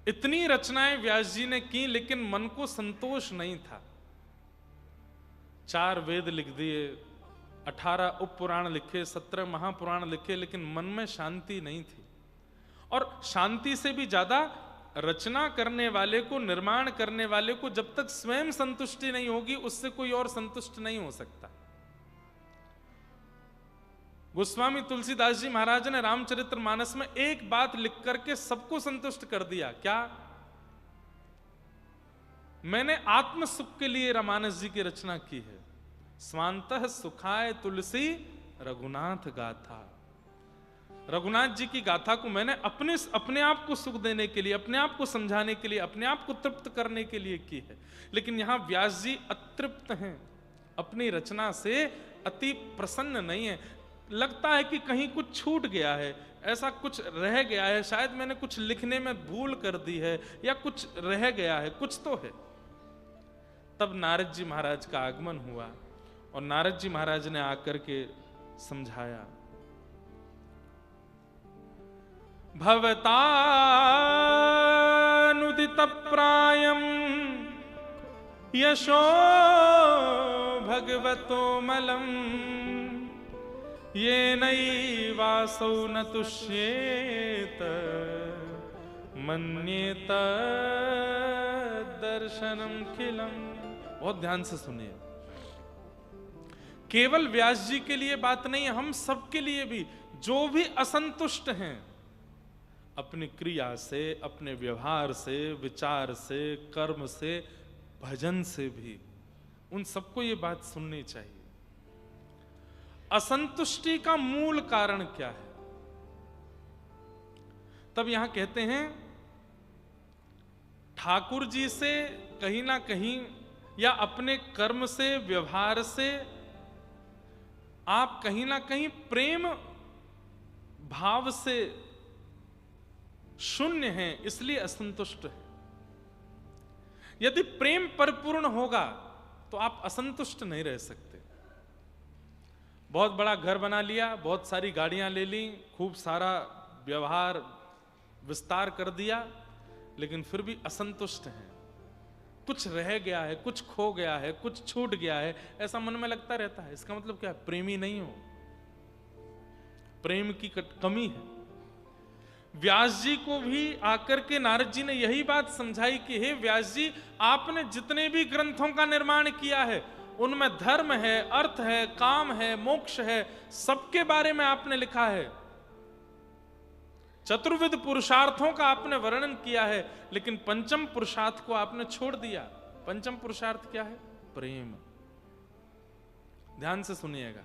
इतनी रचनाएं व्यास जी ने की, लेकिन मन को संतोष नहीं था। 4 वेद लिख दिए, 18 उपपुराण लिखे, 17 महापुराण लिखे, लेकिन मन में शांति नहीं थी। और शांति से भी ज्यादा रचना करने वाले को, निर्माण करने वाले को जब तक स्वयं संतुष्टि नहीं होगी, उससे कोई और संतुष्ट नहीं हो सकता। गोस्वामी तुलसीदास जी महाराज ने रामचरितमानस में एक बात लिख करके सबको संतुष्ट कर दिया। क्या? मैंने आत्म सुख के लिए रामानस जी की रचना की है। स्वांतः सुखाय तुलसी रघुनाथ गाथा। रघुनाथ जी की गाथा को मैंने अपने आप को सुख देने के लिए, अपने आप को समझाने के लिए, अपने आप को तृप्त करने के लिए की है। लेकिन यहां व्यास जी अतृप्त हैं, अपनी रचना से अति प्रसन्न नहीं है। लगता है कि कहीं कुछ छूट गया है, ऐसा कुछ रह गया है, शायद मैंने कुछ लिखने में भूल कर दी है, या कुछ रह गया है, कुछ तो है। तब नारद जी महाराज का आगमन हुआ और नारद जी महाराज ने आकर के समझाया। भवतानुदित प्रायम यशो भगवतो मलम ये नैवासौ न तुष्येत मन्येत दर्शनम खिलम। बहुत ध्यान से सुनिए, केवल व्यास जी के लिए बात नहीं है, हम सबके लिए भी। जो भी असंतुष्ट हैं अपनी क्रिया से, अपने व्यवहार से, विचार से, कर्म से, भजन से भी, उन सबको ये बात सुननी चाहिए। असंतुष्टि का मूल कारण क्या है? तब यहां कहते हैं ठाकुर जी से कहीं ना कहीं, या अपने कर्म से, व्यवहार से आप कहीं ना कहीं प्रेम भाव से शून्य हैं, इसलिए असंतुष्ट हैं। यदि प्रेम परिपूर्ण होगा तो आप असंतुष्ट नहीं रह सकते। बहुत बड़ा घर बना लिया, बहुत सारी गाड़ियां ले ली, खूब सारा व्यवहार विस्तार कर दिया, लेकिन फिर भी असंतुष्ट हैं। कुछ रह गया है, कुछ खो गया है, कुछ छूट गया है, ऐसा मन में लगता रहता है। इसका मतलब क्या? प्रेमी नहीं हो, प्रेम की कमी है। व्यास जी को भी आकर के नारद जी ने यही बात समझाई कि हे व्यास जी, आपने जितने भी ग्रंथों का निर्माण किया है, उनमें धर्म है, अर्थ है, काम है, मोक्ष है, सबके बारे में आपने लिखा है। चतुर्विध पुरुषार्थों का आपने वर्णन किया है, लेकिन पंचम पुरुषार्थ को आपने छोड़ दिया। पंचम पुरुषार्थ क्या है? प्रेम। ध्यान से सुनिएगा,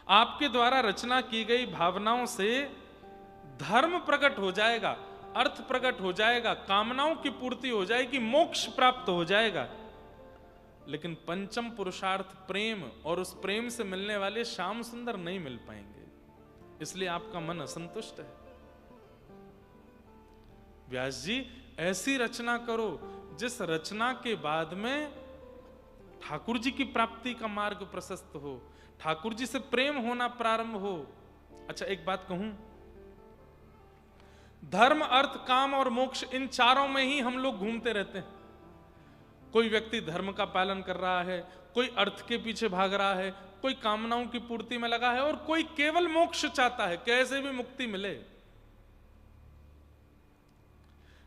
आपके द्वारा रचना की गई भावनाओं से धर्म प्रकट हो जाएगा, अर्थ प्रकट हो जाएगा, कामनाओं की पूर्ति हो जाएगी, मोक्ष प्राप्त हो जाएगा। लेकिन पंचम पुरुषार्थ प्रेम, और उस प्रेम से मिलने वाले श्याम सुंदर नहीं मिल पाएंगे, इसलिए आपका मन असंतुष्ट है। व्यास जी, ऐसी रचना करो जिस रचना के बाद में ठाकुर जी की प्राप्ति का मार्ग प्रशस्त हो, ठाकुर जी से प्रेम होना प्रारंभ हो। अच्छा, एक बात कहूं, धर्म, अर्थ, काम और मोक्ष, इन चारों में ही हम लोग घूमते रहते हैं। कोई व्यक्ति धर्म का पालन कर रहा है, कोई अर्थ के पीछे भाग रहा है, कोई कामनाओं की पूर्ति में लगा है, और कोई केवल मोक्ष चाहता है, कैसे भी मुक्ति मिले।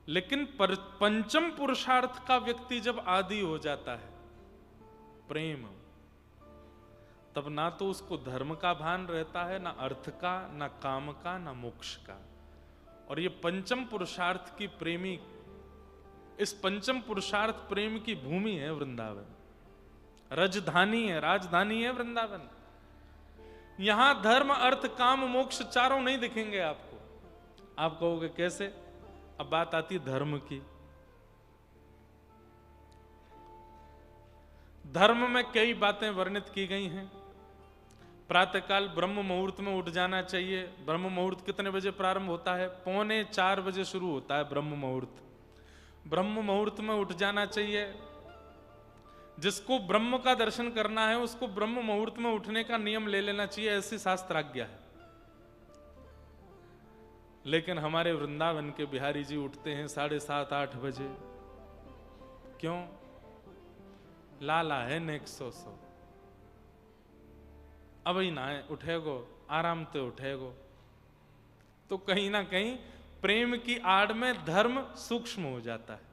लेकिन पंचम पुरुषार्थ का व्यक्ति जब आदी हो जाता है, प्रेम, तब ना तो उसको धर्म का भान रहता है, ना अर्थ का, ना काम का, ना मोक्ष का। और ये पंचम पुरुषार्थ की प्रेमी, इस पंचम पुरुषार्थ प्रेम की भूमि है वृंदावन, राजधानी है, राजधानी है वृंदावन। यहां धर्म अर्थ काम मोक्ष चारों नहीं दिखेंगे आपको। आप कहोगे कैसे? अब बात आती है धर्म की। धर्म में कई बातें वर्णित की गई हैं। प्रातःकाल ब्रह्म मुहूर्त में उठ जाना चाहिए। ब्रह्म मुहूर्त कितने बजे प्रारंभ होता है? 3:45 बजे शुरू होता है ब्रह्म मुहूर्त। ब्रह्म मुहूर्त में उठ जाना चाहिए। जिसको ब्रह्म का दर्शन करना है उसको ब्रह्म मुहूर्त में उठने का नियम ले लेना चाहिए, ऐसी शास्त्राज्ञा है। लेकिन हमारे वृंदावन के बिहारी जी उठते हैं 7:30-8 बजे। क्यों? लाला है नेक सो। अब ही ना उठेगो, आराम से उठेगो। तो कहीं ना कहीं प्रेम की आड़ में धर्म सूक्ष्म हो जाता है।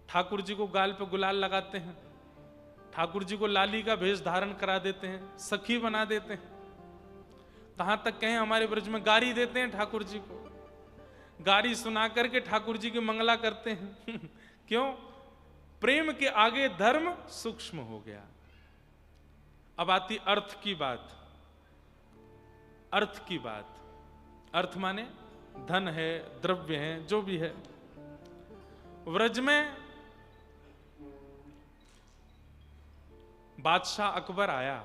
ठाकुर जी को गाल पे गुलाल लगाते हैं, ठाकुर जी को लाली का भेष धारण करा देते हैं, सखी बना देते हैं। कहां तक कहें, हमारे ब्रज में गारी देते हैं ठाकुर जी को। गारी सुना करके ठाकुर जी की मंगला करते हैं। क्यों? प्रेम के आगे धर्म सूक्ष्म हो गया। अब आती अर्थ की बात। अर्थ की बात, अर्थ माने धन है, द्रव्य है, जो भी है। व्रज में बादशाह अकबर आया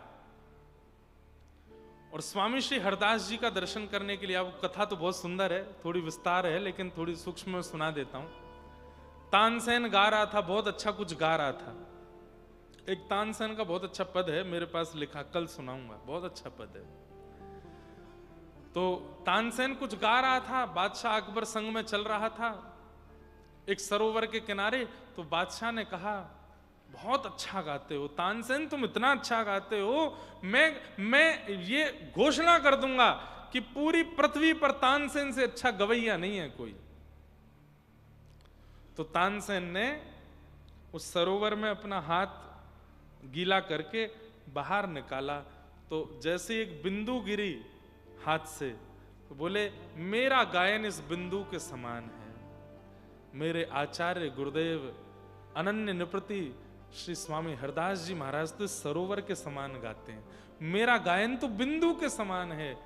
और स्वामी श्री हरदास जी का दर्शन करने के लिए। अब कथा तो बहुत सुंदर है, थोड़ी विस्तार है, लेकिन थोड़ी सूक्ष्म में सुना देता हूं। तानसेन गा रहा था, बहुत अच्छा कुछ गा रहा था। एक तानसेन का बहुत अच्छा पद है मेरे पास लिखा, कल सुनाऊंगा, बहुत अच्छा पद है। तो तानसेन कुछ गा रहा था, बादशाह अकबर संग में चल रहा था एक सरोवर के किनारे। तो बादशाह ने कहा, बहुत अच्छा गाते हो तानसेन, तुम इतना अच्छा गाते हो, मैं ये घोषणा कर दूंगा कि पूरी पृथ्वी पर तानसेन से अच्छा गवैया नहीं है कोई। तो तानसेन ने उस सरोवर में अपना हाथ गीला करके बाहर निकाला। तो जैसे एक बिंदु गिरी हाथ से, तो बोले, मेरा गायन इस बिंदु के समान है। मेरे आचार्य गुरुदेव अनन्य निपृति श्री स्वामी हरदास जी महाराज तो सरोवर के समान गाते हैं। मेरा गायन तो बिंदु के समान है,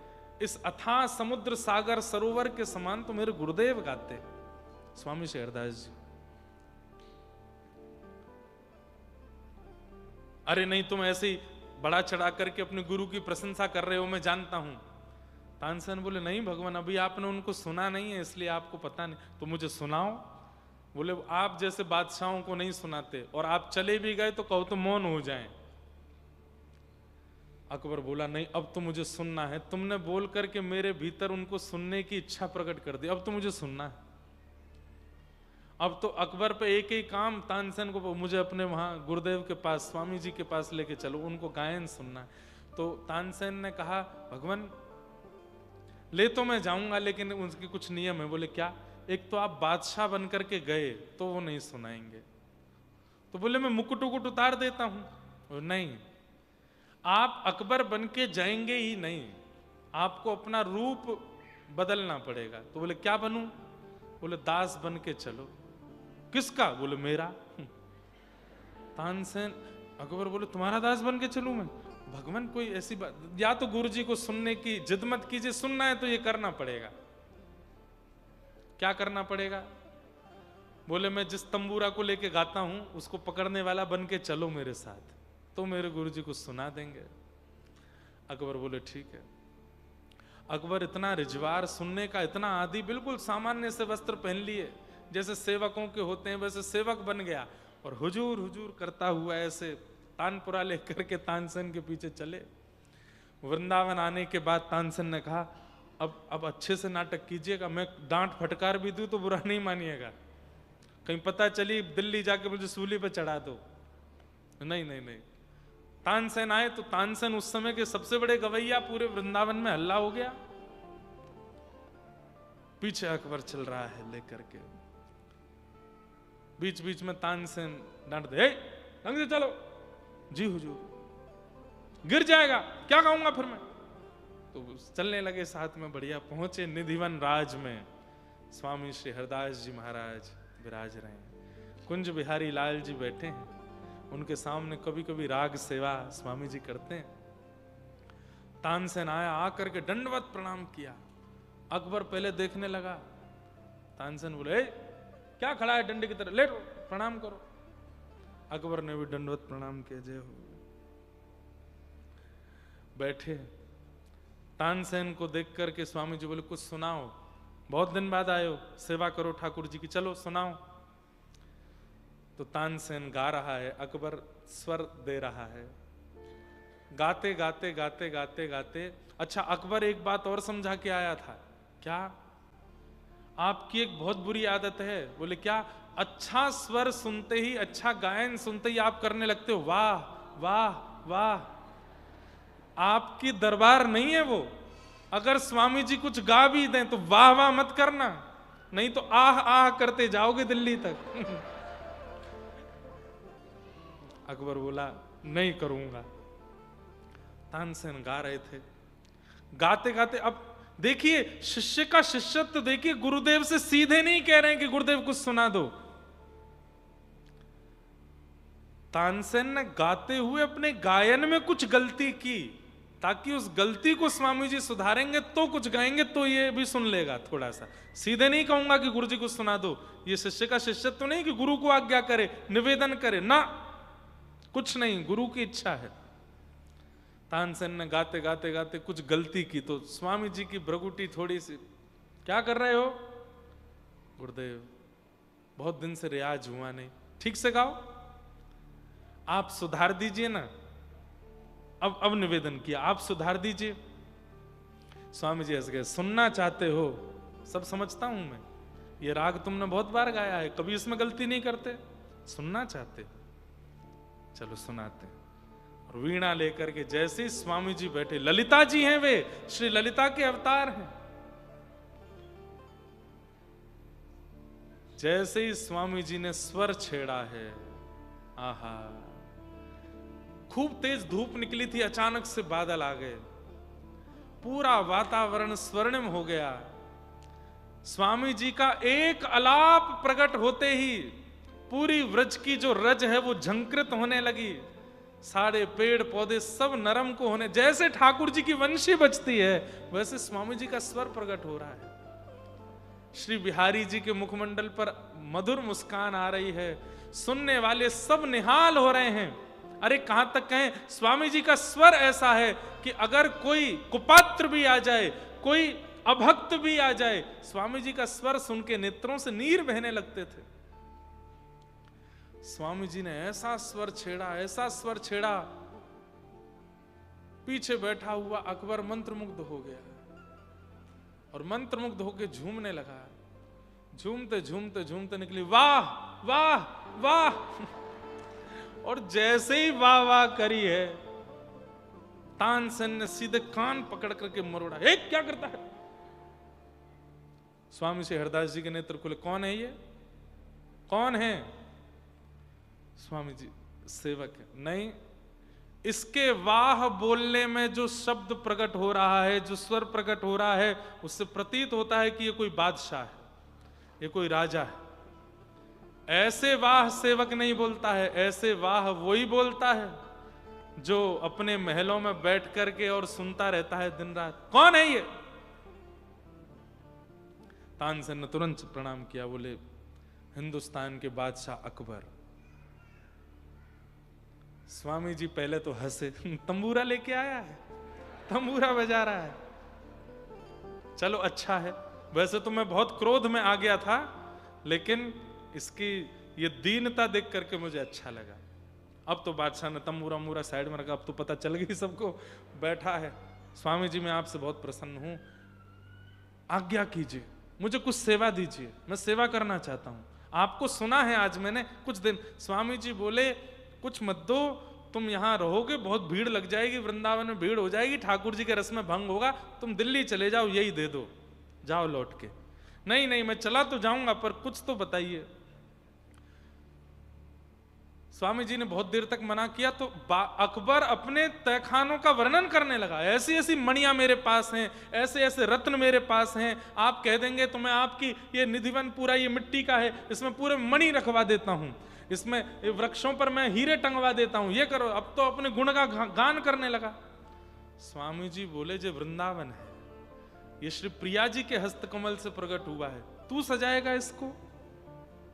इस अथाह समुद्र सागर सरोवर के समान तो मेरे गुरुदेव गाते हैं, स्वामी श्री हरदास जी। अरे नहीं, तुम ऐसे ही बड़ा चढ़ा करके अपने गुरु की प्रशंसा कर रहे हो, मैं जानता हूं। तानसेन बोले, नहीं भगवान, अभी आपने उनको सुना नहीं है इसलिए आपको पता नहीं, तो मुझे सुनाओ। बोले, आप जैसे बादशाहों को नहीं सुनाते, और आप चले भी गए तो कहो तो मौन हो जाएं। अकबर बोला, नहीं अब तो मुझे सुनना है, तुमने बोल करके मेरे भीतर उनको सुनने की इच्छा प्रकट कर दी, अब तो मुझे सुनना है। अब तो अकबर पे एक ही काम, तानसेन को मुझे अपने वहां गुरुदेव के पास, स्वामी जी के पास लेके चलो, उनको गायन सुनना है। तो तानसेन ने कहा, भगवान ले तो मैं जाऊंगा, लेकिन उनके कुछ नियम है। बोले, क्या? एक तो आप बादशाह बन करके गए तो वो नहीं सुनाएंगे। तो बोले, मैं मुकुट उकुट उतार देता हूं। नहीं, आप अकबर बन के जाएंगे ही नहीं, आपको अपना रूप बदलना पड़ेगा। तो बोले, क्या बनूं? बोले, दास बन के चलो। किसका? बोले, मेरा। तानसेन, अकबर बोले, तुम्हारा दास बन के चलूं मैं? भगवान कोई ऐसी बात, या तो गुरु जी को सुनने की जिद मत कीजिए, सुनना है तो ये करना पड़ेगा। क्या करना पड़ेगा? बोले, मैं जिस तंबूरा को लेके गाता हूं उसको पकड़ने वाला बन के चलो मेरे साथ, तो मेरे गुरु जी को सुना देंगे। अकबर बोले, ठीक है। अकबर इतना रिजवार, सुनने का इतना आदि, बिल्कुल सामान्य से वस्त्र पहन लिए जैसे सेवकों के होते हैं, वैसे सेवक बन गया और हुजूर हुजूर करता हुआ ऐसे तानपुरा लेकर के तानसेन के पीछे चले। वृंदावन आने के बाद तानसेन ने कहा, अब अच्छे से नाटक कीजिएगा, मैं डांट फटकार भी दूं तो बुरा नहीं मानिएगा, कहीं पता चली दिल्ली जाके मुझे सूली पे चढ़ा दो। नहीं नहीं नहीं। तानसेन आए तो तानसेन उस समय के सबसे बड़े गवैया, पूरे वृंदावन में हल्ला हो गया। पीछे अकबर चल रहा है लेकर के। बीच बीच में तानसेन डांट दे, ढंग से चलो। जी हुजूर, गिर जाएगा, क्या कहूंगा फिर मैं। तो चलने लगे साथ में, बढ़िया पहुंचे निधिवन राज में। स्वामी श्री हरदास जी महाराज विराज रहे हैं, कुंज बिहारी लाल जी बैठे हैं, उनके सामने कभी कभी राग सेवा स्वामी जी करते हैं। तानसेन आया, आकर के दंडवत प्रणाम किया। अकबर पहले देखने लगा, तानसेन बोले, क्या खड़ा है डंडे की तरह, लेटो प्रणाम करो। अकबर ने भी दंडवत प्रणाम किया, जय हो। बैठे, तानसेन को देख करके स्वामी जी बोले, कुछ सुनाओ, बहुत दिन बाद आए हो, सेवा करो ठाकुर जी की, चलो सुनाओ। तो तानसेन गा रहा है, अकबर स्वर दे रहा है, गाते गाते गाते गाते गाते। अच्छा, अकबर एक बात और समझा के आया था, क्या? आपकी एक बहुत बुरी आदत है। बोले क्या? अच्छा स्वर सुनते ही, अच्छा गायन सुनते ही आप करने लगते हो वाह वाह वाह। आपकी दरबार नहीं है वो। अगर स्वामी जी कुछ गा भी दें तो वाह वाह मत करना, नहीं तो आह आह करते जाओगे दिल्ली तक। अकबर बोला, नहीं करूंगा। तानसेन गा रहे थे, गाते गाते, अब देखिए शिष्य का शिष्यत्व देखिए, गुरुदेव से सीधे नहीं कह रहे हैं कि गुरुदेव कुछ सुना दो। तानसेन ने गाते हुए अपने गायन में कुछ गलती की, ताकि उस गलती को स्वामी जी सुधारेंगे तो कुछ गाएंगे तो ये भी सुन लेगा थोड़ा सा। सीधे नहीं कहूंगा कि गुरु जी को सुना दो, ये शिष्य का शिष्यत्व नहीं कि गुरु को आज्ञा करे, निवेदन करे ना, कुछ नहीं, गुरु की इच्छा है। तानसेन ने गाते गाते गाते कुछ गलती की, तो स्वामी जी की भ्रगुटी थोड़ी सी, क्या कर रहे हो? गुरुदेव, बहुत दिन से रियाज हुआ नहीं, ठीक से गाओ, आप सुधार दीजिए ना। अब निवेदन किया, आप सुधार दीजिए। स्वामी जी हंस गए, सुनना चाहते हो, सब समझता हूं मैं, ये राग तुमने बहुत बार गाया है, कभी इसमें गलती नहीं करते, सुनना चाहते, चलो सुनाते। और वीणा लेकर के जैसे ही स्वामी जी बैठे, ललिता जी हैं वे, श्री ललिता के अवतार हैं, जैसे ही स्वामी जी ने स्वर छेड़ा है, आहा, खूब तेज धूप निकली थी, अचानक से बादल आ गए, पूरा वातावरण स्वर्णिम हो गया। स्वामी जी का एक अलाप प्रकट होते ही पूरी व्रज की जो रज है वो झंकृत होने लगी, सारे पेड़ पौधे सब नरम को होने, जैसे ठाकुर जी की वंशी बजती है वैसे स्वामी जी का स्वर प्रकट हो रहा है। श्री बिहारी जी के मुखमंडल पर मधुर मुस्कान आ रही है, सुनने वाले सब निहाल हो रहे हैं। अरे कहां तक कहें, स्वामी जी का स्वर ऐसा है कि अगर कोई कुपात्र भी आ जाए, कोई अभक्त भी आ जाए, स्वामी जी का स्वर सुन के नेत्रों से नीर बहने लगते थे। स्वामी जी ने ऐसा स्वर छेड़ा, ऐसा स्वर छेड़ा, पीछे बैठा हुआ अकबर मंत्रमुग्ध हो गया और मंत्रमुग्ध होकर झूमने लगा। झूमते झूमते झूमते निकली वाह वाह वाह। और जैसे ही वाह वाह करी है, तानसेन ने सीधे कान पकड़ करके मरोड़ा, एक क्या करता है? स्वामी श्री हरदास जी के नेत्र खुले, कौन है ये, कौन है? स्वामी जी, सेवक है। नहीं, इसके वाह बोलने में जो शब्द प्रकट हो रहा है, जो स्वर प्रकट हो रहा है, उससे प्रतीत होता है कि ये कोई बादशाह है, ये कोई राजा है। ऐसे वाह सेवक नहीं बोलता है, ऐसे वाह वही बोलता है जो अपने महलों में बैठ करके और सुनता रहता है दिन रात। कौन है ये? तानसेन ने तुरंत प्रणाम किया, बोले हिंदुस्तान के बादशाह अकबर। स्वामी जी पहले तो हंसे, तंबूरा लेके आया है, तंबूरा बजा रहा है, चलो अच्छा है। वैसे तो मैं बहुत क्रोध में आ गया था, लेकिन इसकी ये दीनता देख करके मुझे अच्छा लगा। अब तो बादशाह ने तंबूरा मूरा साइड में रखा, अब तो पता चल गई सबको, बैठा है। स्वामी जी मैं आपसे बहुत प्रसन्न हूं, आज्ञा कीजिए, मुझे कुछ सेवा दीजिए, मैं सेवा करना चाहता हूं। आपको सुना है आज मैंने कुछ दिन। स्वामी जी बोले कुछ मत दो, तुम यहां रहोगे, बहुत भीड़ लग जाएगी, वृंदावन में भीड़ हो जाएगी, ठाकुर जी के रस में भंग होगा, तुम दिल्ली चले जाओ, यही दे दो, जाओ लौट के। नहीं नहीं, मैं चला तो जाऊंगा पर कुछ तो बताइए। स्वामी जी ने बहुत देर तक मना किया तो अकबर अपने तहखानों का वर्णन करने लगा। ऐसी ऐसी मणियां मेरे पास हैं, ऐसे ऐसे रत्न मेरे पास हैं, आप कह देंगे तो मैं आपकी ये निधिवन पूरा ये मिट्टी का है, इसमें पूरे मणि रखवा देता हूं, इसमें वृक्षों पर मैं हीरे टंगवा देता हूं, ये करो। अब तो अपने गुण का गान करने लगा। स्वामी जी बोले, जो वृंदावन है ये श्री प्रिया जी के हस्तकमल से प्रकट हुआ है, तू सजाएगा इसको?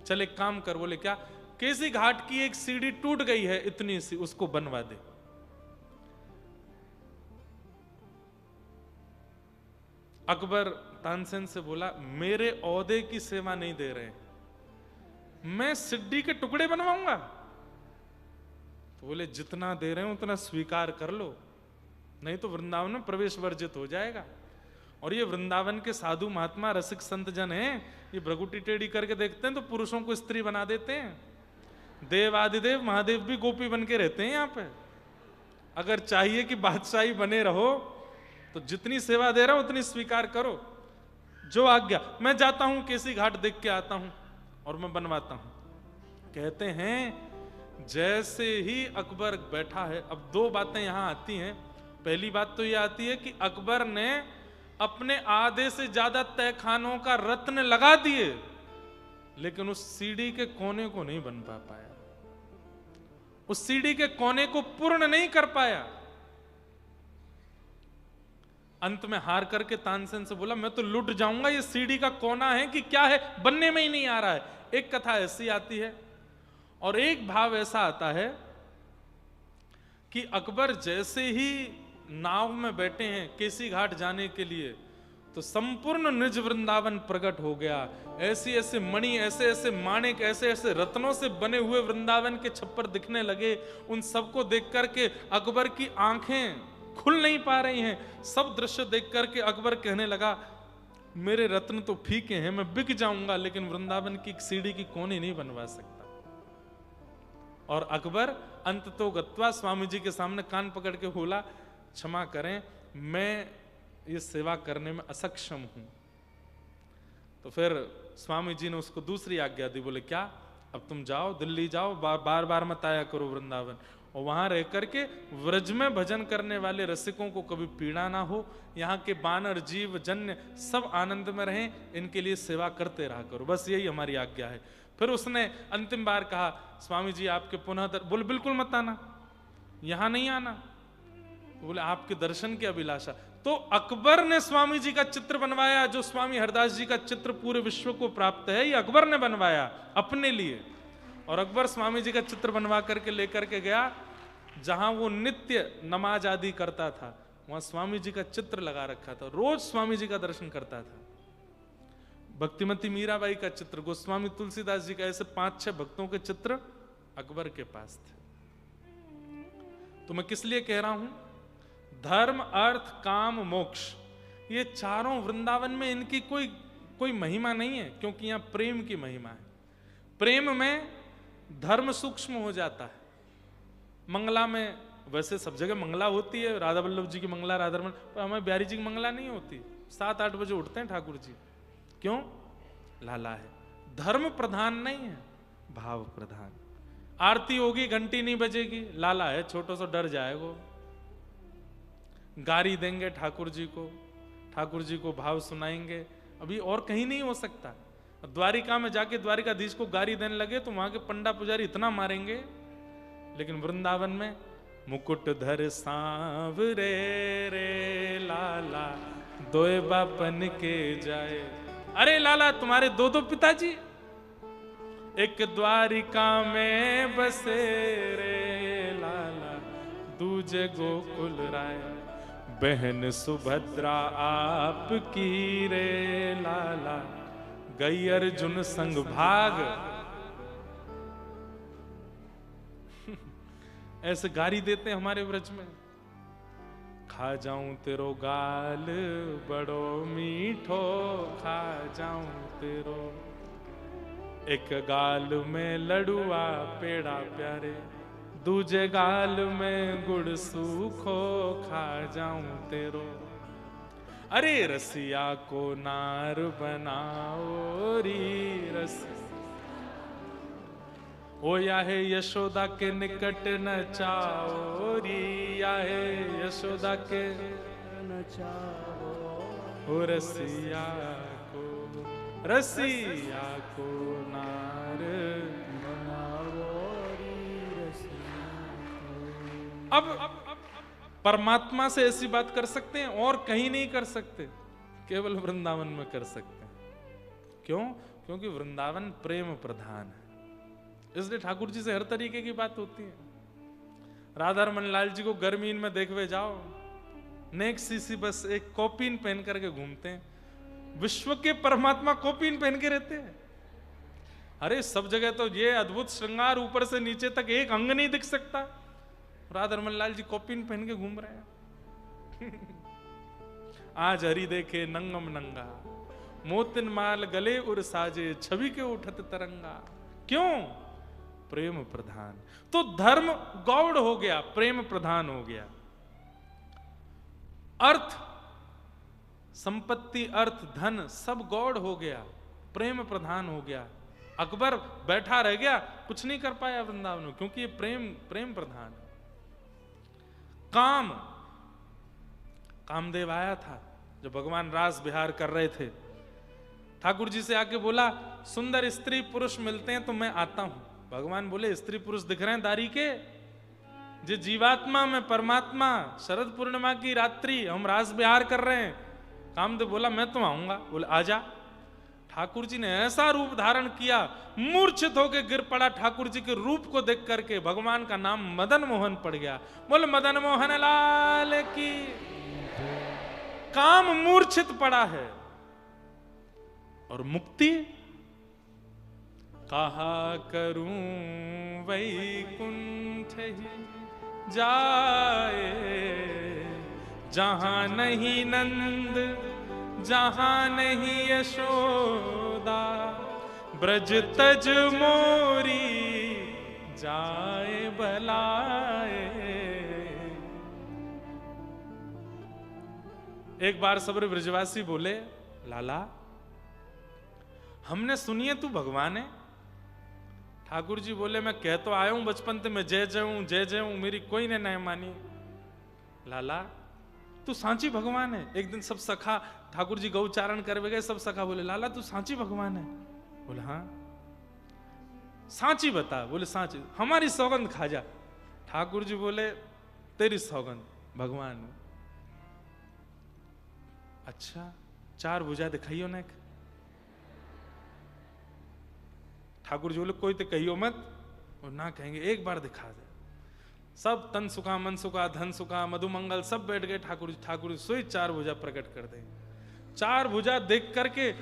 चल एक काम कर। बोले क्या? केसी घाट की एक सीढ़ी टूट गई है इतनी सी, उसको बनवा दे। अकबर तानसेन से बोला, मेरे औहदे की सेवा नहीं दे रहे, मैं सिड्डी के टुकड़े बनवाऊंगा? तो बोले, जितना दे रहे हो उतना स्वीकार कर लो, नहीं तो वृंदावन में प्रवेश वर्जित हो जाएगा। और ये वृंदावन के साधु महात्मा रसिक संत जन हैं, ये भ्रगुटी टेढ़ी करके देखते हैं तो पुरुषों को स्त्री बना देते हैं। देव आदिदेव महादेव भी गोपी बन के रहते हैं यहाँ पे। अगर चाहिए कि बादशाही बने रहो तो जितनी सेवा दे रहा हूं उतनी स्वीकार करो, जो आज्ञा। मैं जाता हूं, केसी घाट देख के आता हूं और मैं बनवाता हूं। कहते हैं जैसे ही अकबर बैठा है, अब दो बातें यहां आती हैं। पहली बात तो यह आती है कि अकबर ने अपने आधे से ज्यादा तहखानों का रत्न लगा दिए, लेकिन उस सीढ़ी के कोने को नहीं बन पाया, उस सीढ़ी के कोने को पूर्ण नहीं कर पाया। अंत में हार करके तानसेन से बोला, मैं तो लुट जाऊंगा, ये सीढ़ी का कोना है कि क्या है, बनने में ही नहीं आ रहा है। एक कथा ऐसी आती है और एक भाव ऐसा आता है कि अकबर जैसे ही नाव में बैठे हैं केसी घाट जाने के लिए, तो संपूर्ण निज वृंदावन प्रकट हो गया। ऐसी ऐसे मणि, ऐसे ऐसे माणिक, ऐसे ऐसे रत्नों से बने हुए वृंदावन के छप्पर दिखने लगे। उन सबको देख करके अकबर की आंखें खुल नहीं पा रही हैं। सब दृश्य देख करके अकबर कहने लगा, मेरे रत्न तो फीके हैं, मैं बिक जाऊंगा, लेकिन वृंदावन की सीढ़ी की कोनी नहीं बनवा सकता। और अकबर अंत तो गत्वा स्वामी जी के सामने कान पकड़ के बोला, क्षमा करें, मैं ये सेवा करने में असक्षम हूं। तो फिर स्वामी जी ने उसको दूसरी आज्ञा दी। बोले क्या? अब तुम जाओ, दिल्ली जाओ, बार बार मत आया करो वृंदावन, और वहां रह करके व्रज में भजन करने वाले रसिकों को कभी पीड़ा ना हो, यहाँ के बानर जीव जन्य सब आनंद में रहें, इनके लिए सेवा करते रहा करो, बस यही हमारी आज्ञा है। फिर उसने अंतिम बार कहा, स्वामी जी आपके पुनः बोले बिल्कुल मत आना, यहां नहीं आना। बोले आपके दर्शन की अभिलाषा। तो अकबर ने स्वामी जी का चित्र बनवाया, जो स्वामी हरदास जी का चित्र पूरे विश्व को प्राप्त है, ये अकबर ने बनवाया अपने लिए। और अकबर स्वामी जी का चित्र बनवा करके लेकर के गया, जहां वो नित्य नमाज आदि करता था, वहां स्वामी जी का चित्र लगा रखा था, रोज स्वामी जी का दर्शन करता था। भक्तिमती मीराबाई का चित्र, गोस्वामी तुलसीदास जी का, ऐसे 5-6 भक्तों के चित्र अकबर के पास थे। तो मैं किस लिए कह रहा हूं, धर्म अर्थ काम मोक्ष, ये चारों वृंदावन में इनकी कोई महिमा नहीं है, क्योंकि यहां प्रेम की महिमा है। प्रेम में धर्म सूक्ष्म हो जाता है। मंगला में वैसे सब जगह मंगला होती है, राधा वल्लभ जी की मंगला, राधारमण, पर हमें बिहारी जी की मंगला नहीं होती। 7-8 बजे उठते हैं ठाकुर जी, क्यों? लाला है। धर्म प्रधान नहीं है, भाव प्रधान। आरती होगी, घंटी नहीं बजेगी, लाला है, छोटो सा डर जाएगा। गारी देंगे ठाकुर जी को भाव सुनाएंगे, अभी और कहीं नहीं हो सकता। द्वारिका में जाके द्वारिकाधीश को गारी देने लगे तो वहां के पंडा पुजारी इतना मारेंगे, लेकिन वृंदावन में मुकुट धर सांवरे रे लाला, दोए बापन के जाए। अरे लाला, तुम्हारे 2 पिताजी, एक द्वारिका में बसे रे लाला, दूजे गोकुल राय, बहन सुभद्रा आपकी रे लाला, गई अर्जुन संग भाग। ऐसे गारी देते हैं हमारे व्रज में। खा जाऊं तेरो गाल बड़ो मीठो, खा जाऊं तेरो, एक गाल में लडुआ पेड़ा प्यारे, दूजे गाल में गुड़ सूखो, खा जाऊं तेरो। अरे रसिया को नार बनाओ री रस, ओ या है यशोदा के निकट नचाओ री, या है यशोदा के नचाओ ओ रसिया को, रसिया को नार बनाओ री रसिया को। अब परमात्मा से ऐसी बात कर सकते हैं और कहीं नहीं कर सकते, केवल वृंदावन में कर सकते हैं। क्यों? क्योंकि वृंदावन प्रेम प्रधान है, इसलिए ठाकुर जी से हर तरीके की बात होती है। राधा रमन लाल जी को गर्मी में देखवे जाओ, नेक सीसी बस एक कॉपीन पहन करके घूमते हैं। विश्व के परमात्मा कॉपीन पहन के रहते हैं। अरे सब जगह तो ये अद्भुत श्रृंगार ऊपर से नीचे तक एक अंग नहीं दिख सकता, राधा रमन लाल जी कॉपीन पहन के घूम रहे हैं। आज हरि देखे नंगम नंगा, मोतिन माल गले उर साजे, छवि के उठत तरंगा। क्यों? प्रेम प्रधान। तो धर्म गौड़ हो गया, प्रेम प्रधान हो गया। अर्थ, संपत्ति, अर्थ, धन सब गौड़ हो गया, प्रेम प्रधान हो गया। अकबर बैठा रह गया, कुछ नहीं कर पाया वृंदावन में, क्योंकि ये प्रेम प्रधान है। काम, कामदेव आया था जब भगवान रास विहार कर रहे थे, ठाकुर जी से आके बोला सुंदर स्त्री पुरुष मिलते हैं तो मैं आता हूं। भगवान बोले स्त्री पुरुष दिख रहे हैं दारी के, जो जीवात्मा में परमात्मा, शरद पूर्णिमा की रात्रि हम रास विहार कर रहे हैं। कामदेव बोला मैं तो आऊंगा। बोले आजा। ठाकुर जी ने ऐसा रूप धारण किया, मूर्छित होकर गिर पड़ा। ठाकुर जी के रूप को देख करके भगवान का नाम मदन मोहन पड़ गया। बोले मदन मोहन लाल की। काम मूर्छित पड़ा है और मुक्ति कहा करूं वैकुंठ ही जाए, जहां नहीं नंद जहां नहीं यशोदा, ब्रज तज मोरी जाए बलाए। एक बार सबरे ब्रजवासी बोले लाला हमने सुनी है तू भगवान है। ठाकुर जी बोले मैं कह तो आया हूं बचपन से, मैं जय जय हूं, मेरी कोई ने नहीं मानी। लाला तू सांची भगवान है। एक दिन सब सखा, ठाकुर जी गौचारण करवे गए, सब सखा बोले लाला तू सांची भगवान है। बोले हाँ। सांची बता। बोले सांची। हमारी सौगंध खा जा। ठाकुर जी बोले तेरी सौगंध भगवान हूं। अच्छा 4 भुजा दिखाइयो ना। ठाकुर जी बोले कोई तो कहियो मत, और ना कहेंगे एक बार दिखा दे। सब तन सुखा मन सुखा धन सुखा मधुमंगल सब बैठ गए। ठाकुर जी सोई 4 भुजा प्रकट कर दे। 4 भुजा देख करके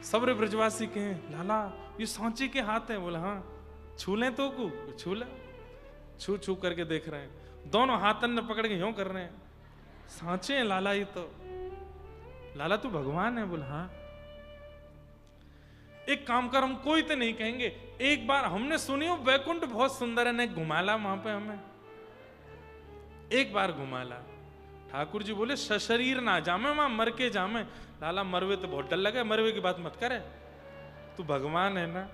सबरे ब्रजवासी कहे लाला ये सांची के हाथ है। बोला हाँ। छू लें तो को छू ले। छू करके देख रहे हैं, दोनों हाथन ने पकड़ के यूं कर रहे हैं। सांचे हैं लाला ये तो। लाला तू भगवान है। बोला हाँ। एक काम कर, हम कोई तो नहीं कहेंगे, एक बार हमने सुनी हो वैकुंठ बहुत सुंदर है, ने घुमाला वहां पे हमें, एक बार घुमाला। ठाकुर जी बोले सशरीर ना जामे, वहां मर के जामे। लाला मरवे तो बहुत डर लगे, मरवे की बात मत करे, तू भगवान है ना।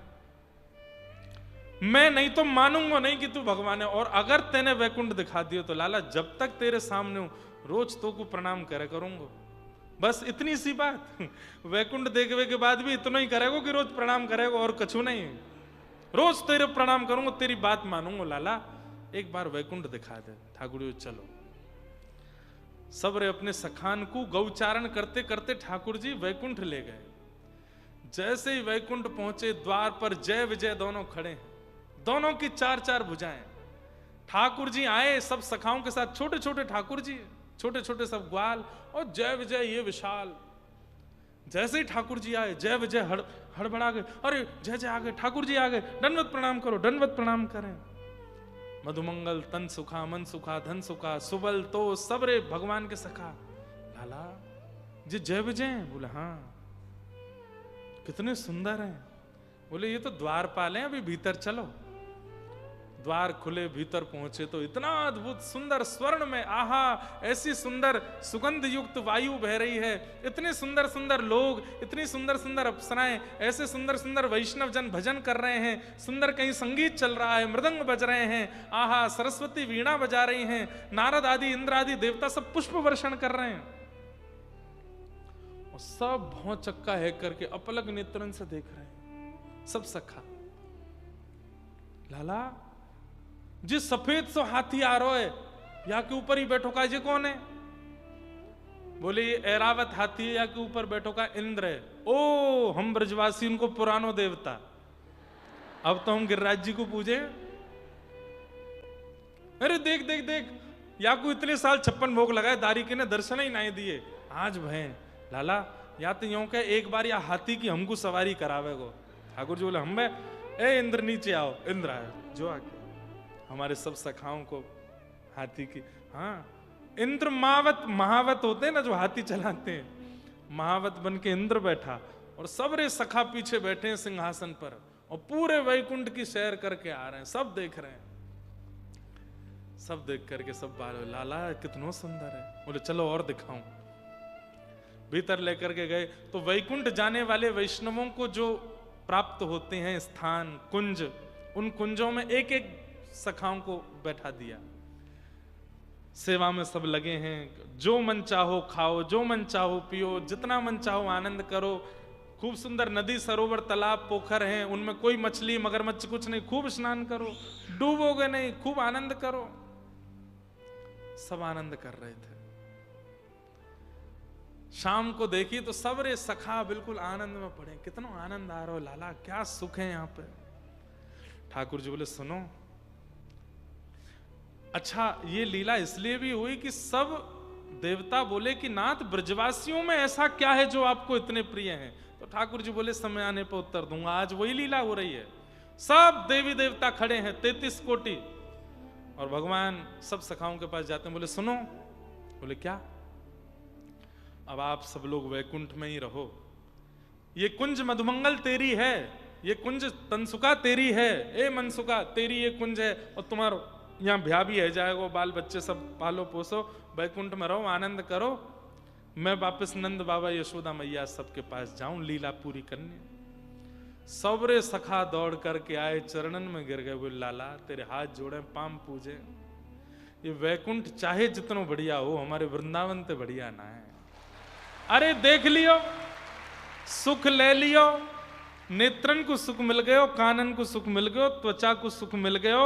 मैं नहीं तो मानूंगा नहीं कि तू भगवान है, और अगर तेने वैकुंठ दिखा दियो तो लाला जब तक तेरे सामने हूं रोज तो को प्रणाम करे करूंगा। बस इतनी सी बात। वैकुंठ देखने के बाद भी इतना ही करेगो कि रोज प्रणाम करेगो और कछु नहीं। रोज तेरे प्रणाम करूंगा, तेरी बात मानूंगा। लाला एक बार वैकुंठ दिखा दे। ठाकुर जी चलो। सबरे अपने सखान को गौचारण करते करते ठाकुर जी वैकुंठ ले गए। जैसे ही वैकुंठ पहुंचे द्वार पर जय विजय दोनों खड़े हैं, दोनों की 4-4 भुजाएं। ठाकुर जी आए सब सखाओं के साथ, छोटे छोटे ठाकुर जी, छोटे छोटे सब ग्वाल, और जय विजय ये विशाल। जैसे ही ठाकुर जी आए जय विजय हड़बड़ा गए। अरे जय जय आ गए, ठाकुर जी आ गए, दंडवत प्रणाम करो, दंडवत प्रणाम करें। मधुमंगल तन सुखा मन सुखा धन सुखा सुबल तो सबरे भगवान के सखा। लाला जी जय विजय हैं। बोले हाँ। कितने सुंदर हैं। बोले ये तो द्वारपाल हैं, अभी भीतर चलो। द्वार खुले, भीतर पहुंचे तो इतना अद्भुत सुंदर स्वर्ण में, आहा, ऐसी सुंदर सुगंध युक्त वायु बह रही है, इतने सुंदर सुंदर लोग, इतनी सुंदर सुंदर अप्सराएं, ऐसे सुंदर सुंदर वैष्णव जन भजन कर रहे हैं, सुंदर कहीं संगीत चल रहा है, मृदंग बज रहे हैं, आहा, सरस्वती वीणा बजा रही हैं, नारद आदि, इंद्र आदि देवता सब पुष्प वर्षण कर रहे हैं, और सब भौं चक्का है करके अपलक नेत्रन से देख रहे हैं, सब सखा। लाला जिस सफेद सो हाथी आ रहा है, यहाँ के ऊपर ही बैठो का, ये कौन है? बोले ये ऐरावत हाथी है, यहाँ के ऊपर बैठो का इंद्र है। ओ, हम ब्रजवासी उनको पुरानो देवता, अब तो हम गिरिराज जी को पूजे। अरे देख देख देख, या को इतने साल 56 भोग लगाए, दारी के ने दर्शन ही नहीं दिए, आज भय लाला या तो यूं कहे एक बार या हाथी की हमको सवारी करावे को। ठाकुर जी बोले हम ए इंद्र नीचे आओ, इंद्र आए जो आके हमारे सब सखाओं को हाथी की, हाँ इंद्र मावत महावत होते हैं ना जो हाथी चलाते हैं, महावत बन के इंद्र बैठा और सबरे सखा पीछे बैठे हैं सिंहासन पर और पूरे वैकुंठ की सैर करके आ रहे हैं, सब देख रहे हैं। सब देख करके सब बाल, लाला कितनो सुंदर है। बोले चलो और दिखाऊं। भीतर लेकर के गए तो वैकुंठ जाने वाले वैष्णवों को जो प्राप्त होते हैं स्थान कुंज, उन कुंजों में एक एक सखाओं को बैठा दिया, सेवा में सब लगे हैं, जो मन चाहो खाओ, जो मन चाहो पियो, जितना मन चाहो आनंद करो। खूब सुंदर नदी सरोवर तालाब पोखर हैं, उनमें कोई मछली मगरमच्छ कुछ नहीं, खूब स्नान करो, डूबोगे नहीं, खूब आनंद करो। सब आनंद कर रहे थे। शाम को देखी तो सबरे सखा बिल्कुल आनंद में पड़े, कितना आनंद आ रहा हो लाला, क्या सुख है यहाँ पे। ठाकुर जी बोले सुनो, अच्छा ये लीला इसलिए भी हुई कि सब देवता बोले कि नाथ ब्रजवासियों में ऐसा क्या है जो आपको इतने प्रिय हैं। तो ठाकुर जी बोले समय आने पर उत्तर दूंगा, आज वही लीला हो रही है। सब देवी देवता खड़े हैं 33 कोटि, और भगवान सब सखाओं के पास जाते हैं, बोले सुनो। बोले क्या? अब आप सब लोग वैकुंठ में ही रहो, ये कुंज मधुमंगल तेरी है, ये कुंज तनसुका तेरी है, ए मनसुका तेरी ये कुंज है, और तुम्हारा यहाँ ब्याह भी है जाएगा, बाल बच्चे सब पालो पोसो, वैकुंठ में रहो, आनंद करो। मैं वापस नंद बाबा यशोदा मैया सबके पास जाऊं लीला पूरी करने। सबरे सखा दौड़ करके आए, चरणन में गिर गए, बोले लाला तेरे हाथ जोड़े, पाम पूजे, ये वैकुंठ चाहे जितना बढ़िया हो, हमारे वृंदावन ते बढ़िया ना है। अरे देख लियो, सुख ले लियो, नेत्रन को सुख मिल गयो, कानन को सुख मिल गयो, त्वचा को सुख मिल गयो,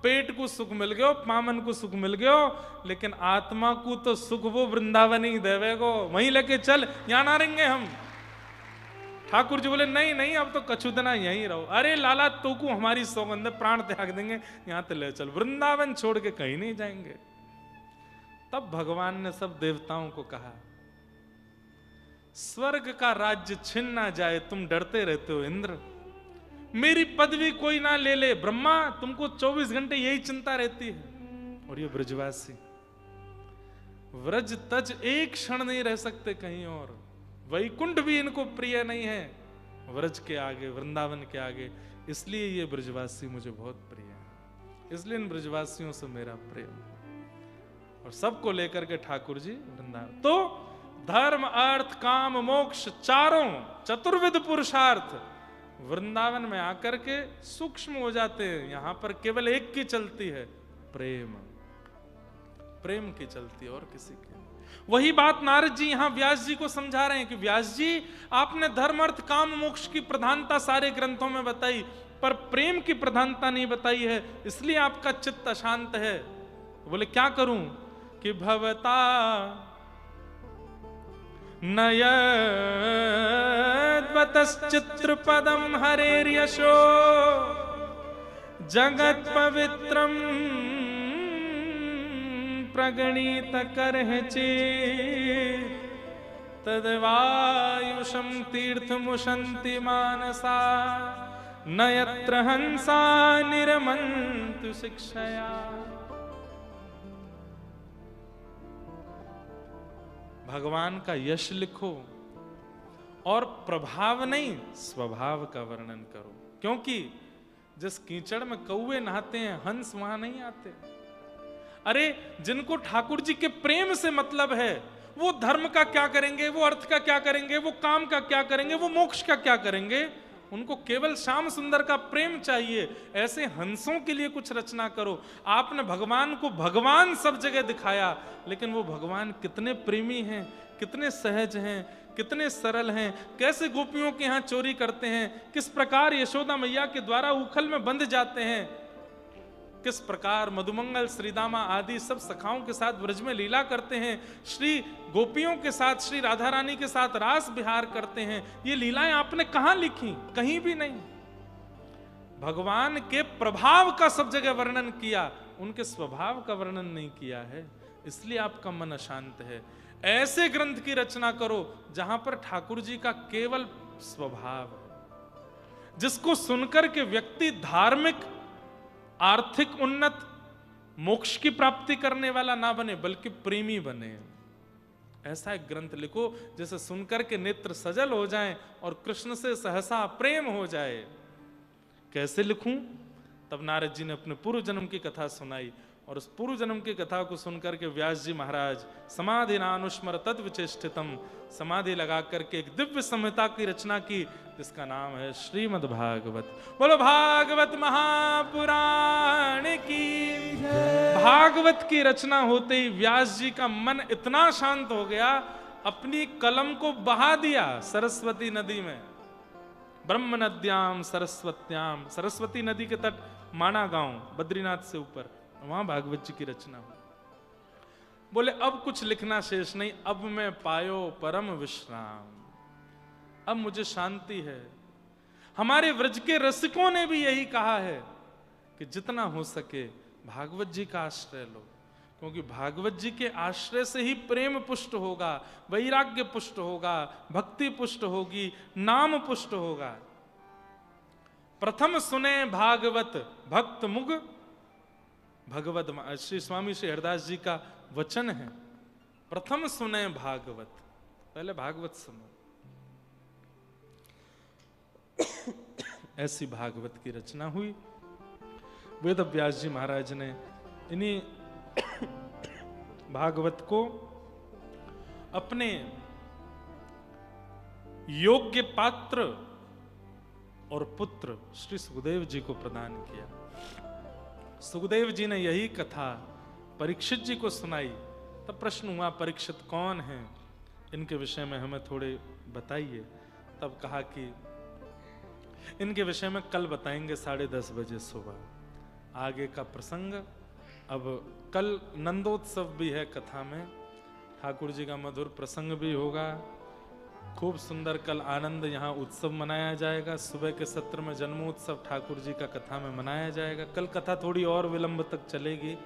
पेट को सुख मिल गयो, पामन को सुख मिल गयो, लेकिन आत्मा को तो सुख वो वृंदावन ही देवेगो, वहीं लेके चल, यहां ना रहेंगे हम। ठाकुर जी बोले नहीं नहीं, अब तो कछुदना यहीं रहो। अरे लाला तो को हमारी सौगंध, प्राण त्याग देंगे, यहां तो ले चल, वृंदावन छोड़ के कहीं नहीं जाएंगे। तब भगवान ने सब देवताओं को कहा, स्वर्ग का राज्य छिन ना जाए, तुम डरते रहते हो इंद्र, मेरी पदवी कोई ना ले ले, ब्रह्मा तुमको 24 घंटे यही चिंता रहती है। और ये ब्रजवासी व्रज तज एक क्षण नहीं रह सकते कहीं और, वैकुंठ भी इनको प्रिय नहीं है व्रज के आगे, वृंदावन के आगे, इसलिए ये ब्रजवासी मुझे बहुत प्रिय है, इसलिए इन ब्रजवासियों से मेरा प्रेम। और सबको लेकर के ठाकुर जी वृंदावन, तो धर्म अर्थ काम मोक्ष चारों चतुर्विध पुरुषार्थ वृंदावन में आकर के सूक्ष्म हो जाते हैं। यहां पर केवल एक की चलती है, प्रेम, प्रेम की चलती है और किसी की। वही बात नारद जी यहां व्यास जी को समझा रहे हैं कि व्यास जी आपने धर्म अर्थ काम मोक्ष की प्रधानता सारे ग्रंथों में बताई, पर प्रेम की प्रधानता नहीं बताई है, इसलिए आपका चित्त अशांत है। बोले क्या करूं कि भवता नयद्वतश्चित्रपदं हरेर्यशो जगत पवित्रं प्रगणित करहि चेत् तद्वायुषं तीर्थमुशन्ति मानसा न यत्र हंसा निरमन्तु शिक्षया। भगवान का यश लिखो और प्रभाव नहीं स्वभाव का वर्णन करो, क्योंकि जिस कीचड़ में कौवे नहाते हैं, हंस वहां नहीं आते। अरे जिनको ठाकुर जी के प्रेम से मतलब है, वो धर्म का क्या करेंगे, वो अर्थ का क्या करेंगे, वो काम का क्या करेंगे, वो मोक्ष का क्या करेंगे, उनको केवल श्याम सुंदर का प्रेम चाहिए। ऐसे हंसों के लिए कुछ रचना करो। आपने भगवान को भगवान सब जगह दिखाया, लेकिन वो भगवान कितने प्रेमी हैं, कितने सहज हैं, कितने सरल हैं, कैसे गोपियों के यहाँ चोरी करते हैं, किस प्रकार यशोदा मैया के द्वारा उखल में बंध जाते हैं, किस प्रकार मधुमंगल, श्रीदामा आदि सब सखाओं के साथ ब्रज में लीला करते हैं, श्री गोपियों के साथ, श्री राधा रानी के साथ रास विहार करते हैं। ये लीलाएं आपने कहां लिखी? कहीं भी नहीं। भगवान के प्रभाव का सब जगह वर्णन किया, उनके स्वभाव का वर्णन नहीं किया है, इसलिए आपका मन अशांत है। ऐसे ग्रंथ की रचना करो जहां पर ठाकुर जी का केवल स्वभाव है, जिसको सुनकर के व्यक्ति धार्मिक, आर्थिक उन्नत, मोक्ष की प्राप्ति करने वाला ना बने, बल्कि प्रेमी बने। ऐसा एक ग्रंथ लिखो जिसे सुनकर के नेत्र सजल हो जाएं और कृष्ण से सहसा प्रेम हो जाए। कैसे लिखूं? तब नारद जी ने अपने पूर्व जन्म की कथा सुनाई, और उस पूर्व जन्म की कथा को सुनकर के व्यास जी महाराज समाधि नानुस्मर तद्विचेष्टितम, समाधि लगा करके एक दिव्य संहिता की रचना की, जिसका नाम है श्रीमद् भागवत। बोलो भागवत महापुराण की। भागवत की रचना होते ही व्यास जी का मन इतना शांत हो गया, अपनी कलम को बहा दिया सरस्वती नदी में। ब्रह्म नद्याम सरस्वत्याम, सरस्वती नदी के तट माना गांव, बद्रीनाथ से ऊपर, वहां भागवत जी की रचना हुई। बोले अब कुछ लिखना शेष नहीं, अब मैं पायो परम विश्राम, अब मुझे शांति है। हमारे व्रज के रसिकों ने भी यही कहा है कि जितना हो सके भागवत जी का आश्रय लो, क्योंकि भागवत जी के आश्रय से ही प्रेम पुष्ट होगा, वैराग्य पुष्ट होगा, भक्ति पुष्ट होगी, नाम पुष्ट होगा। प्रथम सुने भागवत भक्त मुग भगवत, श्री स्वामी श्री हरदास जी का वचन है, प्रथम सुने भागवत, पहले भागवत सुनो। ऐसी भागवत की रचना हुई। वेद व्यास जी महाराज ने इन्हीं भागवत को अपने योग्य पात्र और पुत्र श्री सुखदेव जी को प्रदान किया। सुखदेव जी ने यही कथा परीक्षित जी को सुनाई। तब प्रश्न हुआ, परीक्षित कौन हैं, इनके विषय में हमें थोड़े बताइए। तब कहा कि इनके विषय में कल बताएंगे 10:30 बजे सुबह। आगे का प्रसंग, अब कल नंदोत्सव भी है कथा में, ठाकुर जी का मधुर प्रसंग भी होगा, खूब सुंदर कल आनंद यहाँ उत्सव मनाया जाएगा। सुबह के सत्र में जन्मोत्सव ठाकुर जी का कथा में मनाया जाएगा। कल कथा थोड़ी और विलंब तक चलेगी।